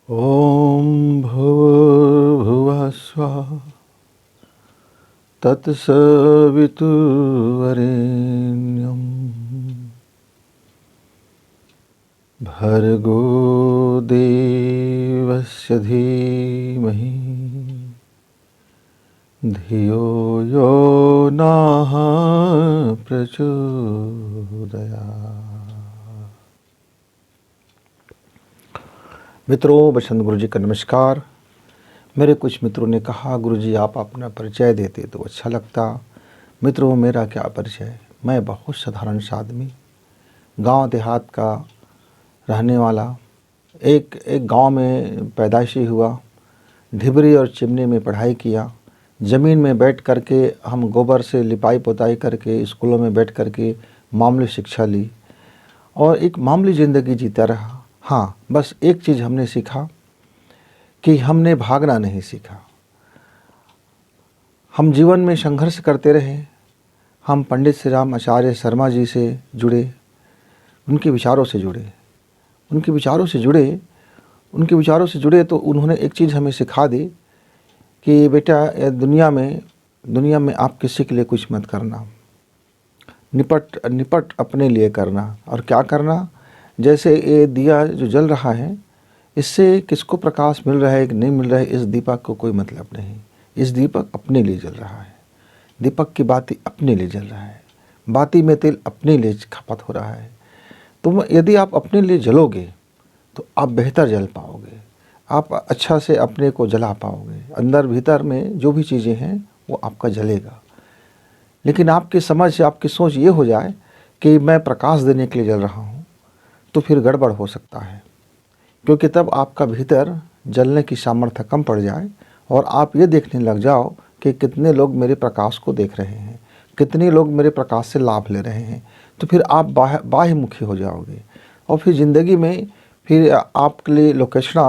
ॐ भूर्भुवः स्वः तत्सवितुर्वरेण्यं भर्गो देवस्य धीमहि धियो यो नः प्रचोदयात्। मित्रों, बसंत गुरु जी का नमस्कार। मेरे कुछ मित्रों ने कहा, गुरु जी आप अपना परिचय देते तो अच्छा लगता। मित्रों, मेरा क्या परिचय, मैं बहुत साधारण सा आदमी, गांव देहात का रहने वाला, एक गांव में पैदाइशी हुआ, ढिबरी और चिमनी में पढ़ाई किया, ज़मीन में बैठ करके हम गोबर से लिपाई पोताई करके स्कूलों में बैठ करके मामूली शिक्षा ली और एक मामूली ज़िंदगी जीता रहा। हाँ, बस एक चीज़ हमने सीखा कि हमने भागना नहीं सीखा। हम जीवन में संघर्ष करते रहे। हम पंडित श्री राम आचार्य शर्मा जी से जुड़े, उनके विचारों से जुड़े तो उन्होंने एक चीज़ हमें सिखा दी कि बेटा, दुनिया में आप किसी के लिए कुछ मत करना, निपट अपने लिए करना। और क्या करना, जैसे ये दिया जो जल रहा है, इससे किसको प्रकाश मिल रहा है कि नहीं मिल रहा है, इस दीपक को कोई मतलब नहीं। इस दीपक अपने लिए जल रहा है, दीपक की बाती अपने लिए जल रहा है, बाती में तेल अपने लिए खपत हो रहा है। तो यदि आप अपने लिए जलोगे तो आप बेहतर जल पाओगे, आप अच्छा से अपने को जला पाओगे। अंदर भीतर में जो भी चीज़ें हैं वो आपका जलेगा। लेकिन आपकी समझ, आपकी सोच ये हो जाए कि मैं प्रकाश देने के लिए जल रहा हूँ, तो फिर गड़बड़ हो सकता है, क्योंकि तब आपका भीतर जलने की सामर्थ्य कम पड़ जाए और आप ये देखने लग जाओ कि कितने लोग मेरे प्रकाश को देख रहे हैं, कितने लोग मेरे प्रकाश से लाभ ले रहे हैं। तो फिर आप बाह्यमुखी हो जाओगे और फिर ज़िंदगी में फिर आपके लिए लोकेशना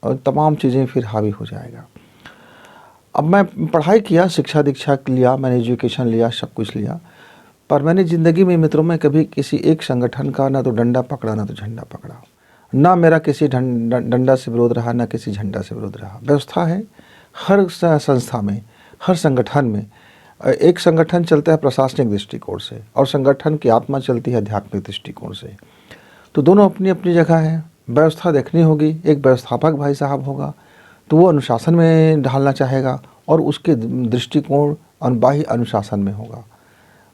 और तमाम चीज़ें फिर हावी हो जाएगा। अब मैं पढ़ाई किया, शिक्षा दीक्षा लिया, मैंने एजुकेशन लिया, सब कुछ लिया, पर मैंने ज़िंदगी में मित्रों में कभी किसी एक संगठन का ना तो डंडा पकड़ा ना तो झंडा पकड़ा। ना मेरा किसी डंडा से विरोध रहा, ना किसी झंडा से विरोध रहा। व्यवस्था है हर संस्था में, हर संगठन में। एक संगठन चलता है प्रशासनिक दृष्टिकोण से और संगठन की आत्मा चलती है आध्यात्मिक दृष्टिकोण से। तो दोनों अपनी अपनी जगह है। व्यवस्था देखनी होगी, एक व्यवस्थापक भाई साहब होगा तो वो अनुशासन में ढालना चाहेगा और उसके दृष्टिकोण और बाह्य अनुशासन में होगा।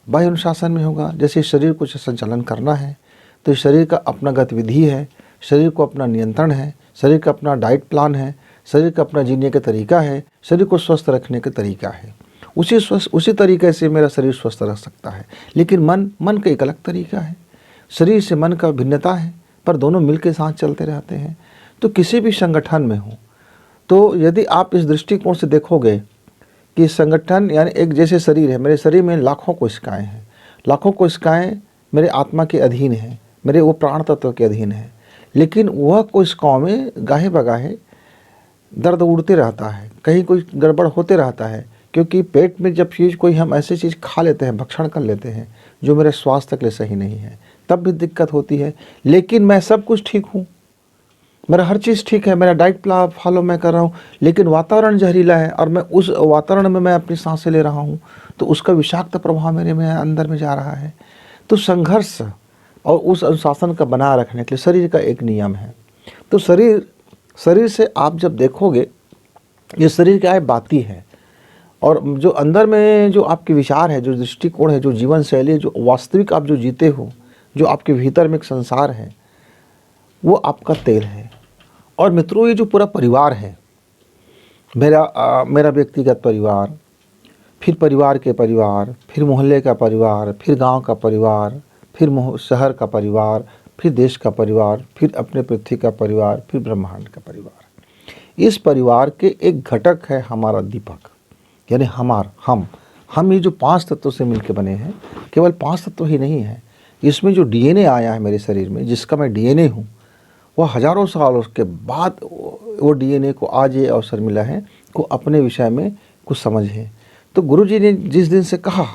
बाह्य अनुशासन में होगा, जैसे शरीर को संचालन करना है तो शरीर का अपना गतिविधि है, शरीर को अपना नियंत्रण है, शरीर का अपना डाइट प्लान है, शरीर का अपना जीने का तरीका है, शरीर को स्वस्थ रखने का तरीका है। उसी तरीके से मेरा शरीर स्वस्थ रह सकता है। लेकिन मन का एक अलग तरीका है, शरीर से मन का भिन्नता है, पर दोनों मिल के साथ चलते रहते हैं। तो किसी भी संगठन में हो तो यदि आप इस दृष्टिकोण से देखोगे कि संगठन यानी एक जैसे शरीर है, मेरे शरीर में लाखों कोशिकाएँ हैं, लाखों कोशिकाएँ मेरे आत्मा के अधीन हैं, मेरे वो प्राण तत्व के अधीन है। लेकिन वह कोशिकाओं में गाहे बगाहे दर्द उड़ते रहता है, कहीं कोई गड़बड़ होते रहता है, क्योंकि पेट में जब चीज़ कोई हम ऐसी चीज़ खा लेते हैं, भक्षण कर लेते हैं जो मेरे स्वास्थ्य के लिए सही नहीं है, तब भी दिक्कत होती है। लेकिन मैं सब कुछ ठीक हूँ, मेरा हर चीज़ ठीक है, मेरा डाइट प्लान फॉलो मैं कर रहा हूँ, लेकिन वातावरण जहरीला है और मैं उस वातावरण में मैं अपनी सांसें ले रहा हूँ, तो उसका विषाक्त प्रभाव मेरे में अंदर में जा रहा है। तो संघर्ष और उस अनुशासन का बनाए रखने के लिए शरीर का एक नियम है। तो शरीर से आप जब देखोगे, ये शरीर क्या है, बाती है, और जो अंदर में जो आपके विचार है, जो दृष्टिकोण है, जो जीवन शैली है, जो वास्तविक आप जो जीते हो, जो आपके भीतर में एक संसार है, वो आपका तेल है। और मित्रों, ये जो पूरा परिवार है, मेरा व्यक्तिगत परिवार, फिर परिवार के परिवार, फिर मोहल्ले का परिवार, फिर गांव का परिवार, फिर शहर का परिवार, फिर देश का परिवार, फिर अपने पृथ्वी का परिवार, फिर ब्रह्मांड का परिवार। इस परिवार के एक घटक है हमारा दीपक, यानी हम ये जो 5 तत्वों से मिलकर बने हैं, केवल 5 तत्व ही नहीं है, इसमें जो डीएनए आया है मेरे शरीर में, जिसका मैं डीएनए हूँ, वह हजारों सालों के बाद वो डीएनए को आज ये अवसर मिला है को अपने विषय में कुछ समझे। तो गुरु जी ने जिस दिन से कहा,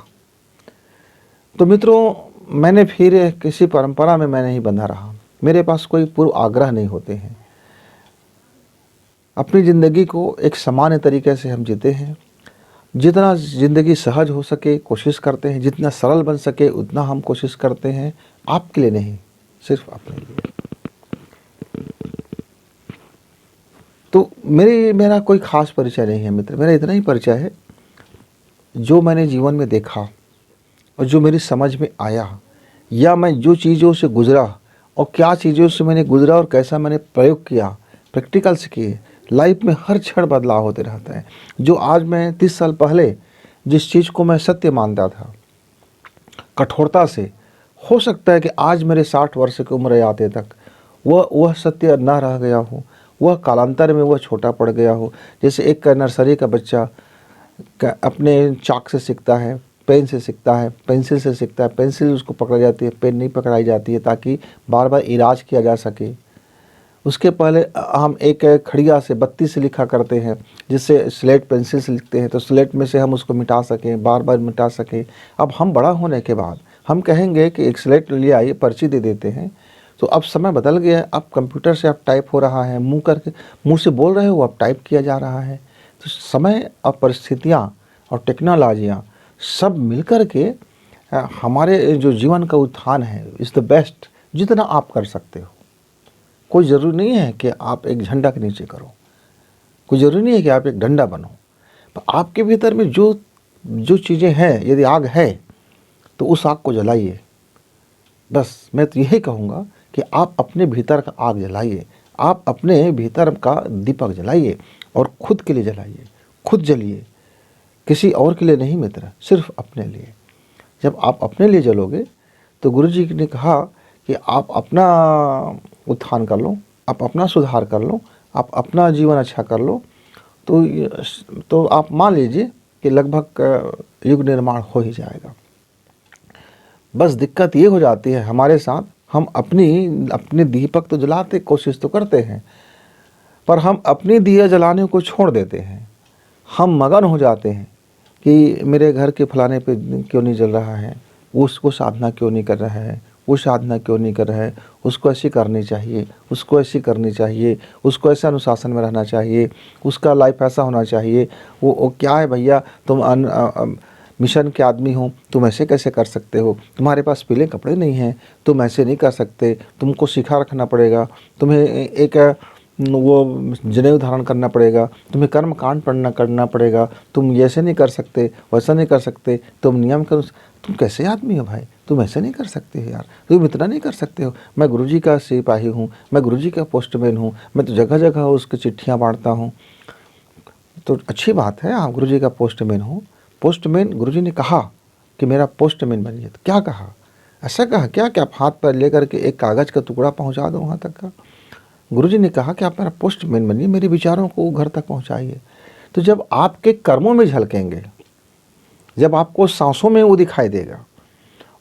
तो मित्रों मैंने फिर किसी परंपरा में मैं नहीं बंधा रहा। मेरे पास कोई पूर्व आग्रह नहीं होते हैं। अपनी ज़िंदगी को एक सामान्य तरीके से हम जीते हैं। जितना ज़िंदगी सहज हो सके कोशिश करते हैं, जितना सरल बन सके उतना हम कोशिश करते हैं, आपके लिए नहीं, सिर्फ अपने लिए। तो मेरा कोई ख़ास परिचय नहीं है मित्र, मेरा इतना ही परिचय है जो मैंने जीवन में देखा और जो मेरी समझ में आया, या मैं जो चीज़ों से गुज़रा और क्या चीज़ों से मैंने गुज़रा और कैसा मैंने प्रयोग किया, प्रैक्टिकल्स किए। लाइफ में हर क्षण बदलाव होते रहता है। जो आज मैं 30 साल पहले जिस चीज़ को मैं सत्य मानता था कठोरता से, हो सकता है कि आज मेरे 60 वर्ष की उम्र आते तक वह सत्य ना रह गया हो, वह कालांतर में वह छोटा पड़ गया हो। जैसे एक नर्सरी का बच्चा अपने चाक से सीखता है, पेन से सीखता है, पेंसिल से सीखता है, पेंसिल उसको पकड़ाई जाती है, पेन नहीं पकड़ाई जाती है ताकि बार बार इराज किया जा सके। उसके पहले हम एक खड़िया से बत्ती से लिखा करते हैं, जिससे स्लेट पेंसिल से लिखते हैं तो स्लेट में से हम उसको मिटा सकें, बार बार मिटा सकें। अब हम बड़ा होने के बाद हम कहेंगे कि एक स्लेट ले आइए, पर्ची दे देते हैं। तो अब समय बदल गया है, अब कंप्यूटर से अब टाइप हो रहा है, मुंह से बोल रहे हो अब टाइप किया जा रहा है। तो समय और परिस्थितियाँ और टेक्नोलॉजियाँ सब मिलकर के हमारे जो जीवन का उत्थान है इज़ द बेस्ट, जितना आप कर सकते हो। कोई ज़रूरी नहीं है कि आप एक झंडा के नीचे करो, कोई ज़रूरी नहीं है कि आप एक डंडा बनो। तो आपके भीतर में जो चीज़ें हैं, यदि आग है तो उस आग को जलाइए। बस मैं तो यही कहूँगा कि आप अपने भीतर का आग जलाइए, आप अपने भीतर का दीपक जलाइए और खुद के लिए जलाइए, खुद जलिए, किसी और के लिए नहीं मित्र, सिर्फ अपने लिए। जब आप अपने लिए जलोगे तो गुरुजी ने कहा कि आप अपना उत्थान कर लो, आप अपना सुधार कर लो, आप अपना जीवन अच्छा कर लो, तो आप मान लीजिए कि लगभग युग निर्माण हो ही जाएगा। बस दिक्कत ये हो जाती है हमारे साथ, हम अपने दीपक तो जलाते, कोशिश तो करते हैं, पर हम अपनी दिया जलाने को छोड़ देते हैं। हम मगन हो जाते हैं कि मेरे घर के फलाने पे क्यों नहीं जल रहा है, उसको साधना क्यों नहीं कर रहा है, वो साधना क्यों नहीं कर रहा है, उसको ऐसी करनी चाहिए, उसको ऐसी करनी चाहिए, उसको ऐसा अनुशासन में रहना चाहिए, उसका लाइफ ऐसा होना चाहिए। वो क्या है भैया, तुम मिशन के आदमी हो, तुम ऐसे कैसे कर सकते हो, तुम्हारे पास पीले कपड़े नहीं हैं, तुम ऐसे नहीं कर सकते, तुमको सीखा रखना पड़ेगा, तुम्हें एक वो जनेऊ धारण करना पड़ेगा, तुम्हें कर्म कांड करना पड़ेगा, तुम ऐसे नहीं कर सकते, वैसा नहीं कर सकते, तुम नियम करो। तुम कैसे आदमी हो भाई, तुम ऐसे नहीं कर सकते हो यार, तुम इतना नहीं कर सकते हो। मैं गुरुजी का सिपाही हूँ, मैं गुरुजी का पोस्टमैन हूँ, मैं तो जगह जगह उसकी चिट्ठियाँ बांटता हूँ। तो अच्छी बात है, आप गुरुजी का पोस्टमैन हो। पोस्टमैन, गुरुजी ने कहा कि मेरा पोस्टमैन बनिए, तो क्या कहा, ऐसा कहा क्या कि आप हाथ पर लेकर के एक कागज़ का टुकड़ा पहुँचा दो वहाँ तक का। गुरुजी ने कहा कि आप मेरा पोस्टमैन बनिए, मेरे विचारों को घर तक पहुँचाइए। तो जब आपके कर्मों में झलकेंगे, जब आपको सांसों में वो दिखाई देगा,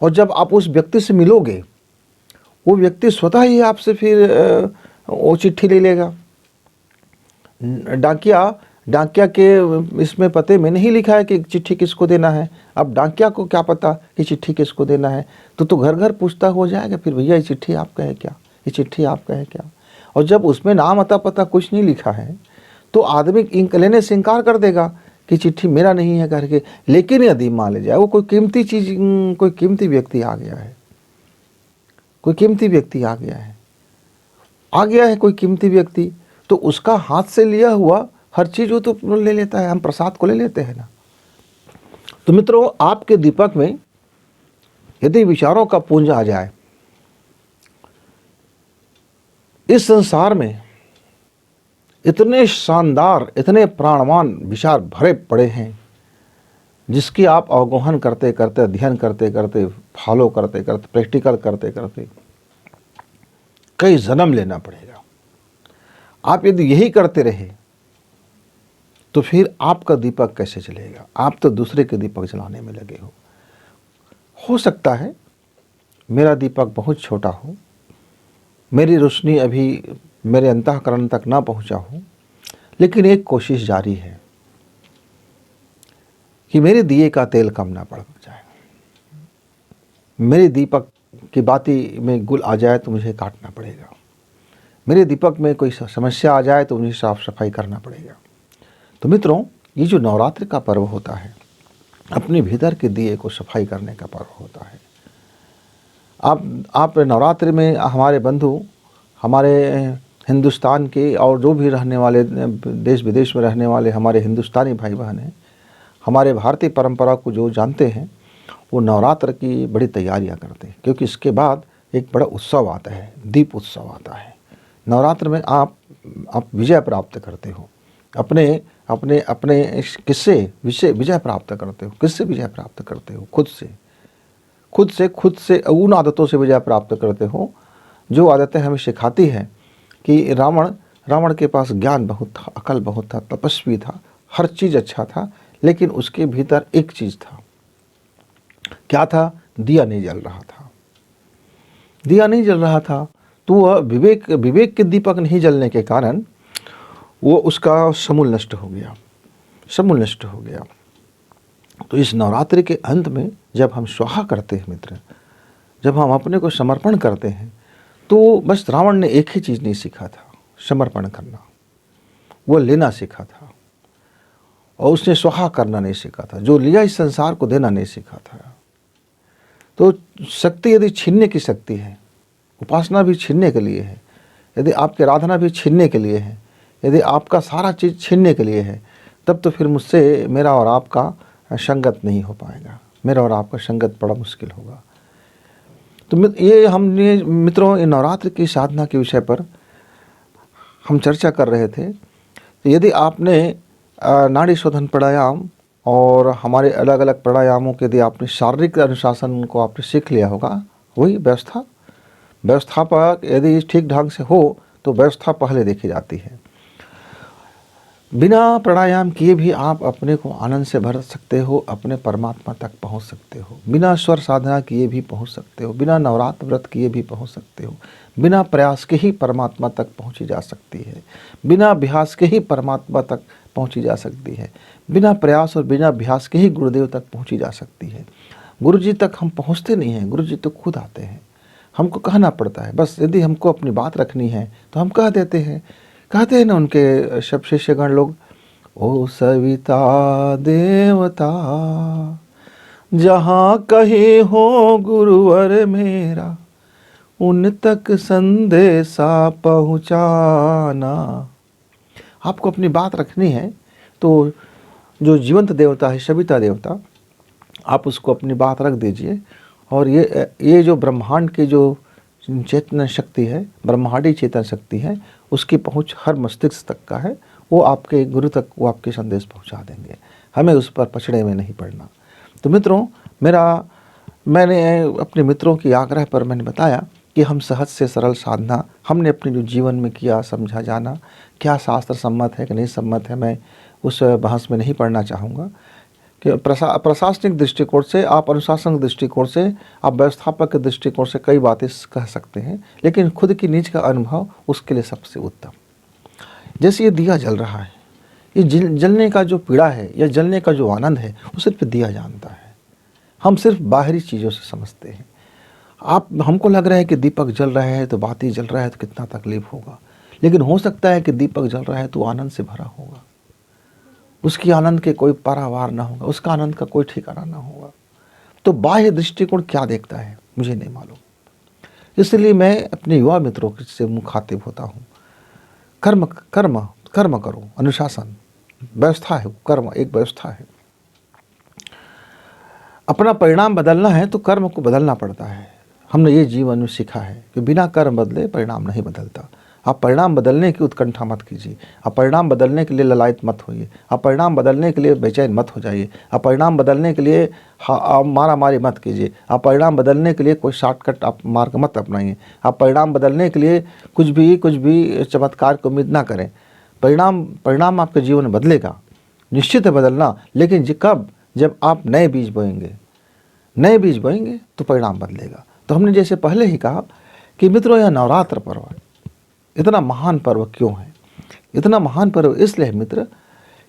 और जब आप उस व्यक्ति से मिलोगे, वो व्यक्ति स्वतः ही आपसे फिर वो चिट्ठी ले लेगा। डाकिया के इसमें पते में नहीं लिखा है कि चिट्ठी किसको देना है। अब डाकिया को क्या पता कि चिट्ठी किसको देना है, तो घर घर पूछता हो जाएगा फिर, भैया ये चिट्ठी आपका है क्या, ये चिट्ठी आपका है क्या। और जब उसमें नाम अता पता कुछ नहीं लिखा है तो आदमी इंक लेने से इनकार कर देगा कि चिट्ठी मेरा नहीं है करके। लेकिन यदि मान ले जाए वो कोई कीमती चीज़, कोई कीमती व्यक्ति आ गया है, कोई कीमती व्यक्ति आ गया है कोई कीमती व्यक्ति, तो उसका हाथ से लिया हुआ हर चीज़ वो तो ले लेता है, हम प्रसाद को ले लेते हैं ना। तो मित्रों, आपके दीपक में यदि विचारों का पुंज आ जाए, इस संसार में इतने शानदार, इतने प्राणवान विचार भरे पड़े हैं, जिसकी आप अवगोहन करते करते, अध्ययन करते करते, फॉलो करते करते, प्रैक्टिकल करते करते कई जन्म लेना पड़ेगा। आप यदि यही करते रहे तो फिर आपका दीपक कैसे चलेगा। आप तो दूसरे के दीपक जलाने में लगे हो सकता है मेरा दीपक बहुत छोटा हो, मेरी रोशनी अभी मेरे अंतःकरण तक ना पहुंचा हो, लेकिन एक कोशिश जारी है कि मेरे दिए का तेल कम ना पड़ जाए, मेरे दीपक की बाती में गुल आ जाए तो मुझे काटना पड़ेगा। मेरे दीपक में कोई समस्या आ जाए तो मुझे साफ सफाई करना पड़ेगा। तो मित्रों, ये जो नवरात्रि का पर्व होता है, अपने भीतर के दिए को सफाई करने का पर्व होता है। आप नवरात्रि में हमारे बंधु, हमारे हिंदुस्तान के और जो भी रहने वाले देश विदेश में रहने वाले हमारे हिंदुस्तानी भाई बहन हैं, हमारे भारतीय परंपरा को जो जानते हैं, वो नवरात्र की बड़ी तैयारियां करते हैं, क्योंकि इसके बाद एक बड़ा उत्सव आता है, दीप उत्सव आता है। नवरात्र में आप विजय प्राप्त करते हो, अपने अपने अपने किससे विजय प्राप्त करते हो? किससे विजय प्राप्त करते हो? खुद से उन आदतों से विजय प्राप्त करते हो जो आदतें हमें सिखाती हैं कि रावण के पास ज्ञान बहुत था, अकल बहुत था, तपस्वी था, हर चीज़ अच्छा था, लेकिन उसके भीतर एक चीज़ था। क्या था? दिया नहीं जल रहा था। दिया नहीं जल रहा था, तो वह विवेक के दीपक नहीं जलने के कारण वो उसका समूल नष्ट हो गया। तो इस नवरात्रि के अंत में जब हम स्वाहा करते हैं मित्र, जब हम अपने को समर्पण करते हैं, तो बस रावण ने एक ही चीज़ नहीं सीखा था, समर्पण करना। वो लेना सीखा था और उसने स्वाहा करना नहीं सीखा था। जो लिया इस संसार को देना नहीं सीखा था। तो शक्ति यदि छीनने की शक्ति है, उपासना भी छीनने के लिए है, यदि आपकी आराधना भी छीनने के लिए है, यदि आपका सारा चीज़ छीनने के लिए है, तब तो फिर मुझसे मेरा और आपका संगत नहीं हो पाएगा, मेरा और आपका संगत बड़ा मुश्किल होगा। तो ये हमने मित्रों, ये नवरात्र की साधना के विषय पर हम चर्चा कर रहे थे। तो यदि आपने नाड़ी शोधन प्राणायाम और हमारे अलग अलग प्राणायामों के, यदि आपने शारीरिक अनुशासन को आपने सीख लिया होगा, वही व्यवस्थापक यदि ठीक ढंग से हो तो व्यवस्था पहले देखी जाती है। बिना प्राणायाम किए भी आप अपने को आनंद से भर सकते हो, अपने परमात्मा तक पहुंच सकते हो। बिना स्वर साधना किए भी पहुंच सकते हो, बिना नवरात्र व्रत किए भी पहुंच सकते हो। बिना प्रयास के ही परमात्मा तक पहुंची जा सकती है, बिना अभ्यास के ही परमात्मा तक पहुंची जा सकती है, बिना प्रयास और बिना अभ्यास के ही गुरुदेव तक पहुंची जा सकती है। गुरु जी तक हम पहुँचते नहीं हैं, गुरु जी तो खुद आते हैं, हमको कहना पड़ता है। बस यदि हमको अपनी बात रखनी है तो हम कह देते हैं। कहते हैं ना उनके सब शिष्यगण लोग, ओ सविता देवता जहाँ कहीं हो गुरुवर मेरा, उन तक संदेशा पहुँचाना। आपको अपनी बात रखनी है तो जो जीवंत देवता है, सविता देवता, आप उसको अपनी बात रख दीजिए। और ये जो ब्रह्मांड की जो चेतन शक्ति है, ब्रह्मांडी चेतन शक्ति है, उसकी पहुंच हर मस्तिष्क तक का है। वो आपके गुरु तक वो आपके संदेश पहुंचा देंगे, हमें उस पर पछड़े में नहीं पड़ना। तो मित्रों, मैंने अपने मित्रों की आग्रह पर मैंने बताया कि हम सहज से सरल साधना हमने अपने जो जीवन में किया, समझा जाना, क्या शास्त्र सम्मत है कि नहीं सम्मत है, मैं उस बहस में नहीं पढ़ना चाहूँगा। कि प्रशासनिक दृष्टिकोण से, आप अनुशासन दृष्टिकोण से, आप व्यवस्थापक के दृष्टिकोण से कई बातें कह सकते हैं, लेकिन खुद की निज का अनुभव उसके लिए सबसे उत्तम। जैसे ये दिया जल रहा है, ये जलने का जो पीड़ा है या जलने का जो आनंद है, वो सिर्फ दिया जानता है। हम सिर्फ बाहरी चीज़ों से समझते हैं। हमको लग रहा है कि दीपक जल रहा है तो बाती जल रहा है तो कितना तकलीफ होगा, लेकिन हो सकता है कि दीपक जल रहा है तो आनंद से भरा होगा, उसकी आनंद के कोई पारावार ना होगा, उसका आनंद का कोई ठिकाना ना होगा। तो बाह्य दृष्टिकोण क्या देखता है मुझे नहीं मालूम। इसलिए मैं अपने युवा मित्रों से मुखातिब होता हूँ, कर्म कर्म कर्म करो। अनुशासन व्यवस्था है, कर्म एक व्यवस्था है। अपना परिणाम बदलना है तो कर्म को बदलना पड़ता है। हमने ये जीवन में सीखा है कि बिना कर्म बदले परिणाम नहीं बदलता। आप परिणाम बदलने की उत्कंठा मत कीजिए, आप परिणाम बदलने के लिए ललायत मत होइए, आप परिणाम बदलने के लिए बेचैन मत हो जाइए, आप परिणाम बदलने के लिए मारा मारी मत कीजिए, आप परिणाम बदलने के लिए कोई शॉर्टकट आप मार्ग मत अपनाइए, आप परिणाम बदलने के लिए कुछ भी चमत्कार की उम्मीद ना करें। परिणाम आपके जीवन में बदलेगा, निश्चित है बदलना, लेकिन कब? जब आप नए बीज बोएंगे तो परिणाम बदलेगा। तो हमने जैसे पहले ही कहा कि मित्रों, यह नवरात्र पर्व इतना महान पर्व क्यों है? इतना महान पर्व इसलिए मित्र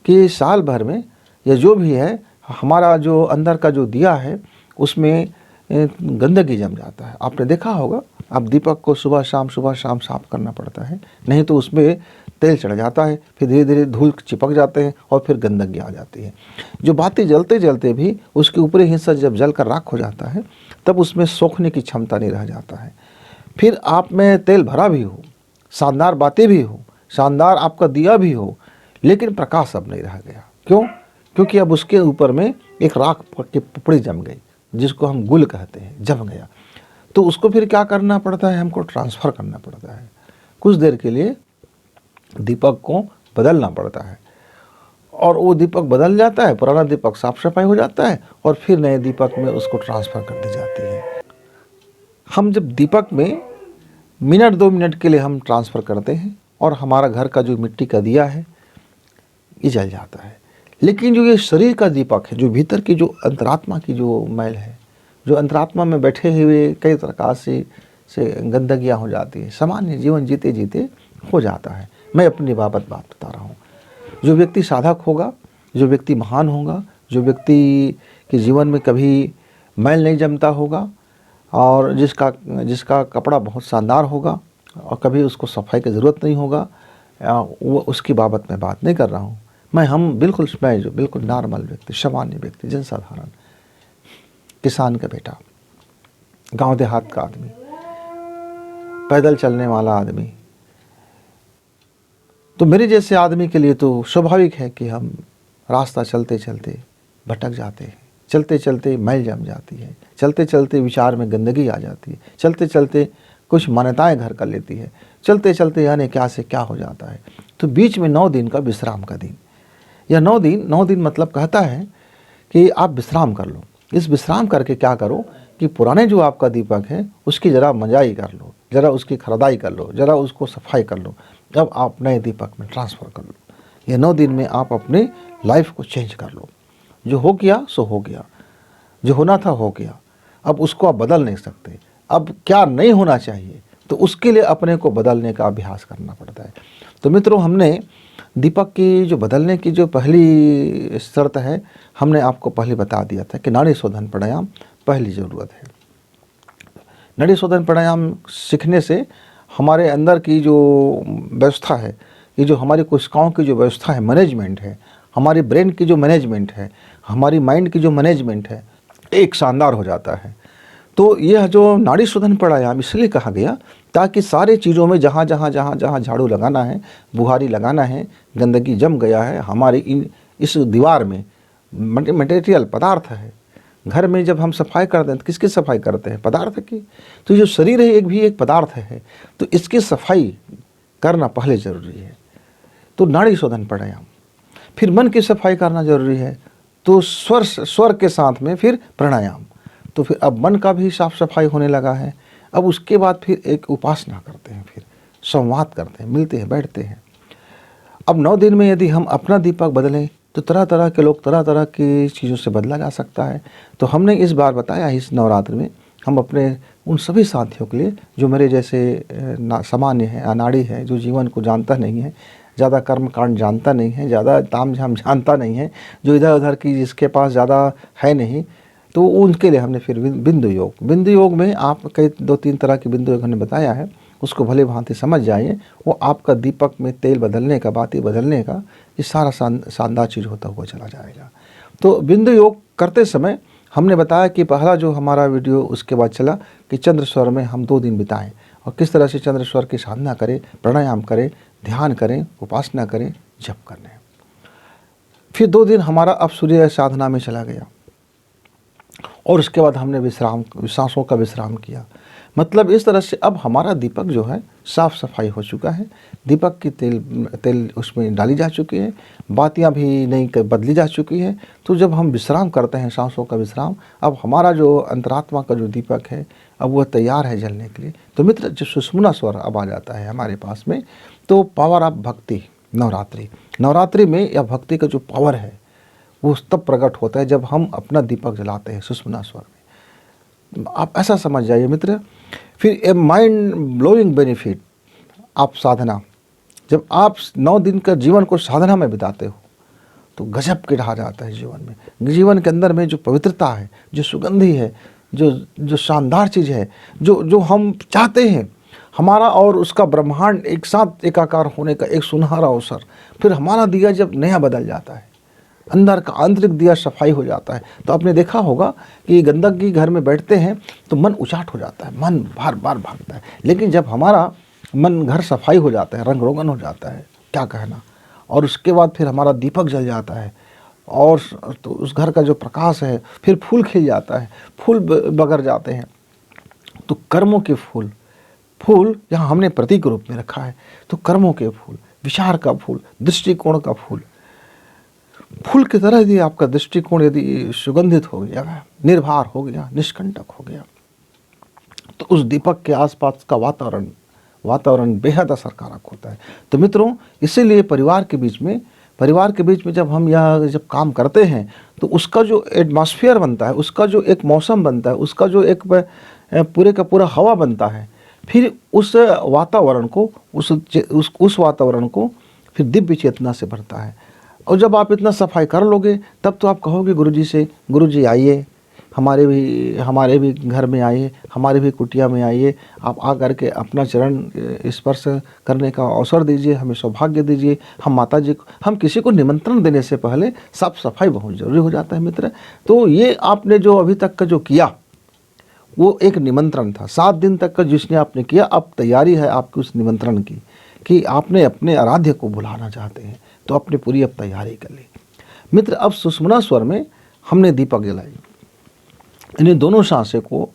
कि साल भर में या जो भी है, हमारा जो अंदर का जो दिया है उसमें गंदगी जम जाता है। आपने देखा होगा अब दीपक को सुबह शाम साफ करना पड़ता है, नहीं तो उसमें तेल चढ़ जाता है, फिर धीरे धीरे धूल चिपक जाते हैं और फिर गंदगी आ जाती है। जो बाती जलते जलते भी उसके ऊपरी हिस्सा जब जल कर राख हो जाता है तब उसमें सोखने की क्षमता नहीं रह जाता है। फिर आप में तेल भरा भी हो, शानदार बातें भी हो, शानदार आपका दिया भी हो, लेकिन प्रकाश अब नहीं रह गया। क्यों? क्योंकि अब उसके ऊपर में एक राख की पुपड़ी जम गई, जिसको हम गुल कहते हैं, जम गया। तो उसको फिर क्या करना पड़ता है, हमको ट्रांसफ़र करना पड़ता है। कुछ देर के लिए दीपक को बदलना पड़ता है और वो दीपक बदल जाता है, पुराना दीपक साफ सफाई हो जाता है और फिर नए दीपक में उसको ट्रांसफ़र कर दी जाती है। हम जब दीपक में मिनट 2 मिनट के लिए हम ट्रांसफ़र करते हैं और हमारा घर का जो मिट्टी का दिया है ये जल जाता है। लेकिन जो ये शरीर का दीपक है, जो भीतर की जो अंतरात्मा की जो मैल है, जो अंतरात्मा में बैठे हुए कई प्रकार से गंदगियाँ हो जाती है, सामान्य जीवन जीते जीते हो जाता है। मैं अपनी बात बता रहा हूँ। जो व्यक्ति साधक होगा, जो व्यक्ति महान होगा, जो व्यक्ति के जीवन में कभी मैल नहीं जमता होगा और जिसका कपड़ा बहुत शानदार होगा और कभी उसको सफाई की ज़रूरत नहीं होगा, वो उसकी बाबत मैं बात नहीं कर रहा हूँ। मैं जो बिल्कुल नॉर्मल व्यक्ति, सामान्य व्यक्ति, जनसाधारण, किसान का बेटा, गांव देहात का आदमी, पैदल चलने वाला आदमी, तो मेरे जैसे आदमी के लिए तो स्वाभाविक है कि हम रास्ता चलते चलते भटक जाते हैं, चलते चलते मैल जम जाती है, चलते चलते विचार में गंदगी आ जाती है, चलते चलते कुछ मान्यताएं घर कर लेती है, चलते चलते यानी क्या से क्या हो जाता है। तो बीच में 9 दिन का विश्राम का दिन, यह 9 दिन मतलब कहता है कि आप विश्राम कर लो। इस विश्राम करके क्या करो कि पुराने जो आपका दीपक है उसकी ज़रा मंजाई कर लो, ज़रा उसकी खरदाई कर लो, ज़रा उसको सफाई कर लो, अब आप नए दीपक में ट्रांसफ़र कर लो। ये 9 दिन में आप अपने लाइफ को चेंज कर लो। जो हो गया सो हो गया, जो होना था हो गया, अब उसको आप बदल नहीं सकते। अब क्या नहीं होना चाहिए, तो उसके लिए अपने को बदलने का अभ्यास करना पड़ता है। तो मित्रों, हमने दीपक की जो बदलने की जो पहली शर्त है, हमने आपको पहले बता दिया था कि नाड़ी शोधन प्राणायाम पहली ज़रूरत है। नाड़ी शोधन प्राणायाम सीखने से हमारे अंदर की जो व्यवस्था है, ये जो हमारी कोशिकाओं की जो व्यवस्था है, मैनेजमेंट है, हमारी ब्रेन की जो मैनेजमेंट है, हमारी माइंड की जो मैनेजमेंट है, एक शानदार हो जाता है। तो यह जो नाड़ी शोधन प्राणायाम इसलिए कहा गया ताकि सारे चीज़ों में जहाँ झाड़ू लगाना है, बुहारी लगाना है, गंदगी जम गया है हमारी इस दीवार में, मटेरियल पदार्थ है। घर में जब हम सफाई करते हैं तो किसकी सफाई करते हैं? पदार्थ की। तो जो शरीर है एक पदार्थ है, तो इसकी सफाई करना पहले ज़रूरी है। तो नाड़ी शोधन प्राणायाम, फिर मन की सफाई करना ज़रूरी है, तो स्वर के साथ में फिर प्राणायाम। तो फिर अब मन का भी साफ सफाई होने लगा है। अब उसके बाद फिर एक उपासना करते हैं, फिर संवाद करते हैं, मिलते हैं, बैठते हैं। अब 9 दिन में यदि हम अपना दीपक बदलें तो तरह तरह के लोग तरह तरह की चीज़ों से बदला जा सकता है। तो हमने इस बार बताया इस नवरात्र में हम अपने उन सभी साथियों के लिए जो मेरे जैसे सामान्य है, अनाड़ी है, जो जीवन को जानता नहीं है, ज़्यादा कर्म कांड जानता नहीं है, ज़्यादा ताम झाम जानता नहीं है, जो इधर उधर की जिसके पास ज़्यादा है नहीं, तो उनके लिए हमने फिर बिंदु योग में आप कई 2-3 तरह के बिंदु योग हमने बताया है, उसको भले भांति समझ जाइए। वो आपका दीपक में तेल बदलने का, बातें बदलने का, ये सारा शानदार चीज़ होता हुआ चला जाएगा। तो बिंदु योग करते समय हमने बताया कि पहला जो हमारा वीडियो उसके बाद चला कि चंद्र स्वर में हम 2 दिन बिताएं और किस तरह से चंद्र स्वर की साधना करें, प्राणायाम करें, ध्यान करें, उपासना करें, जप करें। फिर 2 दिन हमारा अब सूर्य साधना में चला गया और उसके बाद हमने सांसों का विश्राम किया। मतलब इस तरह से अब हमारा दीपक जो है साफ़ सफाई हो चुका है, दीपक की तेल उसमें डाली जा चुकी है, बातियां भी नई बदली जा चुकी है। तो जब हम विश्राम करते हैं, सांसों का विश्राम, अब हमारा जो अंतरात्मा का जो दीपक है अब वह तैयार है जलने के लिए। तो मित्र, जो सुषुम्ना स्वर अब आ जाता है हमारे पास में, तो पावर ऑफ भक्ति, नवरात्रि में यह भक्ति का जो पावर है वो तब प्रकट होता है जब हम अपना दीपक जलाते हैं सुषुम्ना स्वर में। आप ऐसा समझ जाइए मित्र। फिर ए माइंड ब्लोइंग बेनिफिट आप साधना, जब आप 9 दिन का जीवन को साधना में बिताते हो तो गजब के रहा जाता है जीवन में। जीवन के अंदर में जो पवित्रता है, जो सुगंधी है, जो शानदार चीज़ है, जो हम चाहते हैं, हमारा और उसका ब्रह्मांड एक साथ एकाकार होने का एक सुनहरा अवसर, फिर हमारा दिया जब नया बदल जाता है, अंदर का आंतरिक दिया सफाई हो जाता है। तो आपने देखा होगा कि गंदगी घर में बैठते हैं तो मन उचाट हो जाता है, मन बार बार भागता है। लेकिन जब हमारा मन घर सफाई हो जाता है, रंग रोगन हो जाता है, क्या कहना, और उसके बाद फिर हमारा दीपक जल जाता है और तो उस घर का जो प्रकाश है, फिर फूल खिल जाता है, फूल बगर जाते हैं। तो कर्मों के फूल, फूल यहाँ हमने प्रतीक रूप में रखा है, तो कर्मों के फूल, विचार का फूल, दृष्टिकोण का फूल, फूल की तरह यदि आपका दृष्टिकोण यदि सुगंधित हो गया, निर्भर हो गया, निष्कंटक हो गया, तो उस दीपक के आसपास का वातावरण बेहद असरकारक होता है। तो मित्रों, इसीलिए परिवार के बीच में जब हम यह जब काम करते हैं तो उसका जो एटमॉस्फेयर बनता है, उसका जो एक मौसम बनता है, उसका जो एक पूरे का पूरा हवा बनता है, फिर उस वातावरण को उस वातावरण को फिर दिव्य चेतना से भरता है। और जब आप इतना सफाई कर लोगे तब तो आप कहोगे गुरुजी से, गुरुजी आइए, हमारे भी घर में आइए, हमारे भी कुटिया में आइए, आप आ करके अपना चरण स्पर्श करने का अवसर दीजिए, हमें सौभाग्य दीजिए। हम माता जी को, हम किसी को निमंत्रण देने से पहले साफ सफाई बहुत ज़रूरी हो जाता है मित्र। तो ये आपने जो अभी तक का जो किया वो एक निमंत्रण था, 7 दिन तक का जिसने आपने किया, अब तैयारी है आपकी उस निमंत्रण की कि आपने अपने आराध्य को बुलाना चाहते हैं, तो आपने पूरी अब तैयारी कर ली मित्र। अब सुषुम्ना स्वर में हमने दीपक जलाई, इन्हें दोनों सांसें को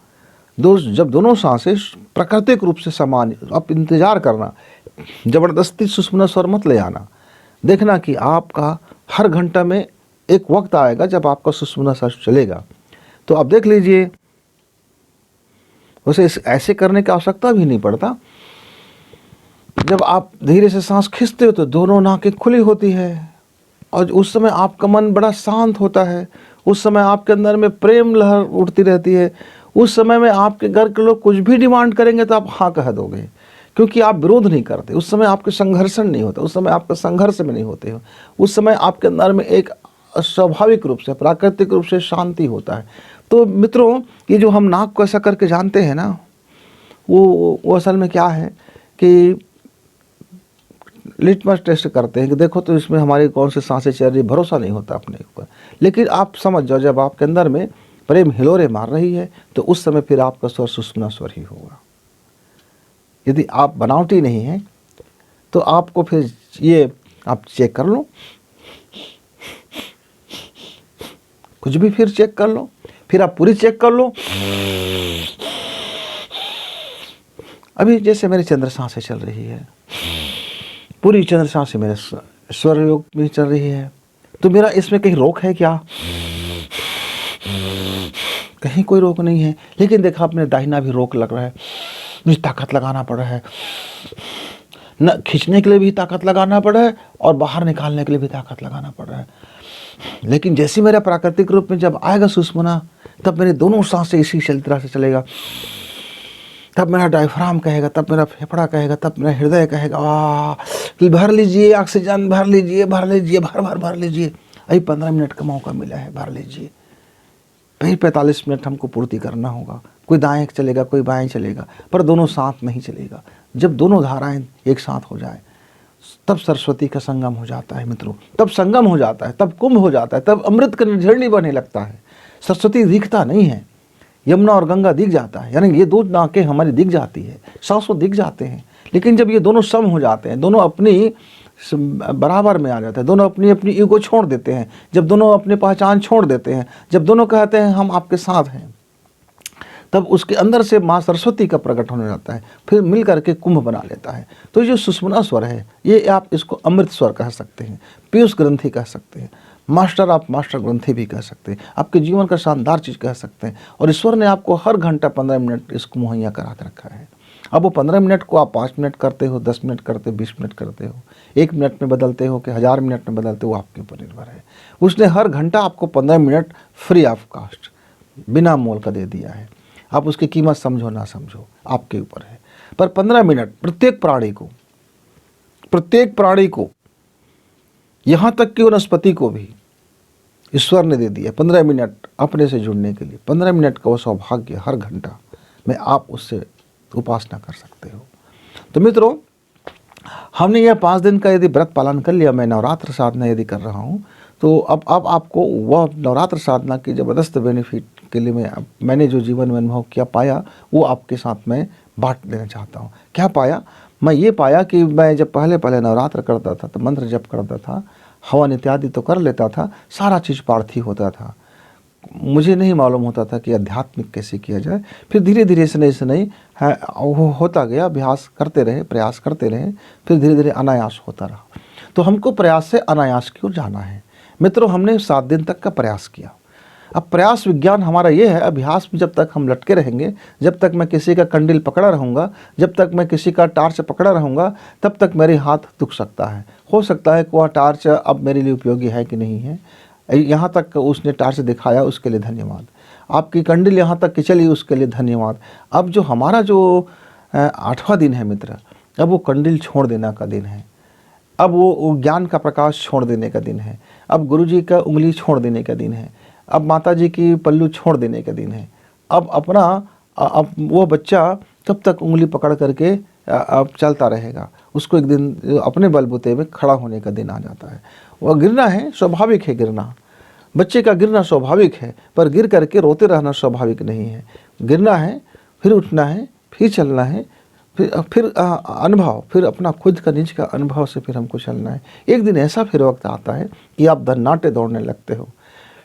जब दोनों सांसें प्राकृतिक रूप से समान, आप इंतजार करना, ज़बरदस्ती सुषुम्ना स्वर मत ले आना। देखना कि आपका हर घंटा में एक वक्त आएगा जब आपका सुषुम्ना स्वर चलेगा। तो आप देख लीजिए, वैसे ऐसे करने की आवश्यकता भी नहीं पड़ता। जब आप धीरे से सांस खींचते हो तो दोनों नाकें खुली होती है और उस समय आपका मन बड़ा शांत होता है, उस समय आपके अंदर में प्रेम लहर उठती रहती है। उस समय में आपके घर के लोग कुछ भी डिमांड करेंगे तो आप हाँ कह दोगे, क्योंकि आप विरोध नहीं करते। उस समय आपके संघर्षण नहीं होता, उस समय आपका संघर्ष में नहीं होते हो, उस समय आपके अंदर में एक स्वाभाविक रूप से, प्राकृतिक रूप से शांति होता है। तो मित्रों, ये जो हम नाक को ऐसा करके जानते हैं ना, वो असल में क्या है कि लिटमस टेस्ट करते हैं कि देखो तो इसमें हमारी कौन सी सांसें चल रही, भरोसा नहीं होता अपने ऊपर। लेकिन आप समझ जाओ, जब आपके अंदर में प्रेम हिलोरे मार रही है तो उस समय फिर आपका स्वर सुषुम्ना स्वर ही होगा। यदि आप बनावटी नहीं हैं तो आपको फिर ये आप चेक कर लो, कुछ भी फिर चेक कर लो, फिर आप पूरी चेक कर लो। अभी जैसे मेरी चंद्र सांसें चल रही है, पूरी चंद्र सांसें मेरे स्वर योग में चल रही है, तो मेरा इसमें कहीं रोक है क्या? कहीं कोई रोक नहीं है। लेकिन देखा आपने दाहिना भी रोक लग रहा है, मुझे ताकत लगाना पड़ रहा है, न खींचने के लिए भी ताकत लगाना पड़ रहा है और बाहर निकालने के लिए भी ताकत लगाना पड़ रहा है। लेकिन जैसे मेरा प्राकृतिक रूप में जब आएगा सुषुम्ना, तब मेरे दोनों सांसें इसी तरह से चलेगा। तब मेरा डायफ्राम कहेगा, तब मेरा फेफड़ा कहेगा, तब मेरा हृदय कहेगा वाह, भर लीजिए ऑक्सीजन, भर लीजिए, भर लीजिए। अभी 15 मिनट का मौका मिला है, भर लीजिए। फिर 45 मिनट हमको पूर्ति करना होगा। कोई दाएं चलेगा, कोई बाएं चलेगा, पर दोनों साथ नहीं चलेगा। जब दोनों धाराएं एक साथ हो जाए तब सरस्वती का संगम हो जाता है मित्रों, तब संगम हो जाता है, तब कुंभ हो जाता है, तब अमृत का निर्झरणी बने लगता है। सरस्वती दिखता नहीं है, यमुना और गंगा दिख जाता है, यानी ये दो नाकें हमारी दिख जाती है, सांसों दिख जाते हैं। लेकिन जब ये दोनों सम हो जाते हैं, दोनों अपनी बराबर में आ जाते हैं, दोनों अपनी अपनी ईगो छोड़ देते हैं, जब दोनों अपनी पहचान छोड़ देते हैं, जब दोनों कहते हैं हम आपके साथ हैं, तब उसके अंदर से माँ सरस्वती का प्रकट होने जाता है, फिर मिल करके कुंभ बना लेता है। तो ये जो सुषुम्ना स्वर है, ये आप इसको अमृत स्वर कह सकते हैं, पीयूष ग्रंथि कह सकते हैं, मास्टर ग्रंथि भी कह सकते हैं, आपके जीवन का शानदार चीज़ कह सकते हैं। और ईश्वर ने आपको हर घंटा 15 मिनट इसको मुहैया करा के रखा है। अब वो 15 मिनट को आप 5 मिनट करते हो, 10 मिनट करते हो, 20 मिनट करते हो, 1 मिनट में बदलते हो कि 1000 मिनट में बदलते हो, आपके ऊपर निर्भर है। उसने हर घंटा आपको 15 मिनट फ्री ऑफ कास्ट, बिना मोल का दे दिया है। आप उसकी कीमत समझो ना समझो, आपके ऊपर है। पर 15 मिनट प्रत्येक प्राणी को, यहाँ तक कि वनस्पति को भी ईश्वर ने दे दिया 15 मिनट अपने से जुड़ने के लिए, 15 मिनट का वो सौभाग्य हर घंटा में आप उससे उपासना कर सकते हो। तो मित्रों, हमने यह 5 दिन का यदि व्रत पालन कर लिया, मैं नवरात्र साधना यदि कर रहा हूँ, तो अब आपको वह नवरात्र साधना की ज़बरदस्त बेनिफिट के लिए मैंने जो जीवन में अनुभव किया पाया, वो आपके साथ में बांट देना चाहता हूँ। क्या पाया? मैं ये पाया कि मैं जब पहले पहले नवरात्र करता था तो मंत्र जप करता था, हवन इत्यादि तो कर लेता था, सारा चीज़ पार्थिव होता था, मुझे नहीं मालूम होता था कि आध्यात्मिक कैसे किया जाए। फिर धीरे धीरे से नहीं होता गया, अभ्यास करते रहे, प्रयास करते रहे, फिर धीरे धीरे अनायास होता रहा। तो हमको प्रयास से अनायास की ओर जाना है। मित्रों, हमने 7 दिन तक का प्रयास किया। अब प्रयास विज्ञान हमारा ये है, अभ्यास में जब तक हम लटके रहेंगे, जब तक मैं किसी का कंडील पकड़ा रहूँगा, जब तक मैं किसी का टार्च पकड़ा रहूँगा, तब तक मेरे हाथ दुख सकता है। हो सकता है कि वह टार्च अब मेरे लिए उपयोगी है कि नहीं है। यहाँ तक उसने टार्च दिखाया, उसके लिए धन्यवाद। आपकी कंडील यहाँ तक कि चली, उसके लिए धन्यवाद। अब जो हमारा जो 8वां दिन है मित्र, अब वो कंडील छोड़ देना का दिन है। अब वो ज्ञान का प्रकाश छोड़ देने का दिन है। अब गुरुजी का उंगली छोड़ देने का दिन है। अब माताजी की पल्लू छोड़ देने का दिन है। अब वो बच्चा कब तक उंगली पकड़ करके अब चलता रहेगा? उसको एक दिन अपने बलबूते में खड़ा होने का दिन आ जाता है। वह गिरना है, स्वाभाविक है गिरना, बच्चे का गिरना स्वाभाविक है, पर गिर करके रोते रहना स्वाभाविक नहीं है। गिरना है, फिर उठना है, फिर चलना है, फिर अनुभव, फिर अपना खुद का निज का अनुभव से फिर हमको चलना है। एक दिन ऐसा फिर वक्त आता है कि आप धन्नाटे दौड़ने लगते हो।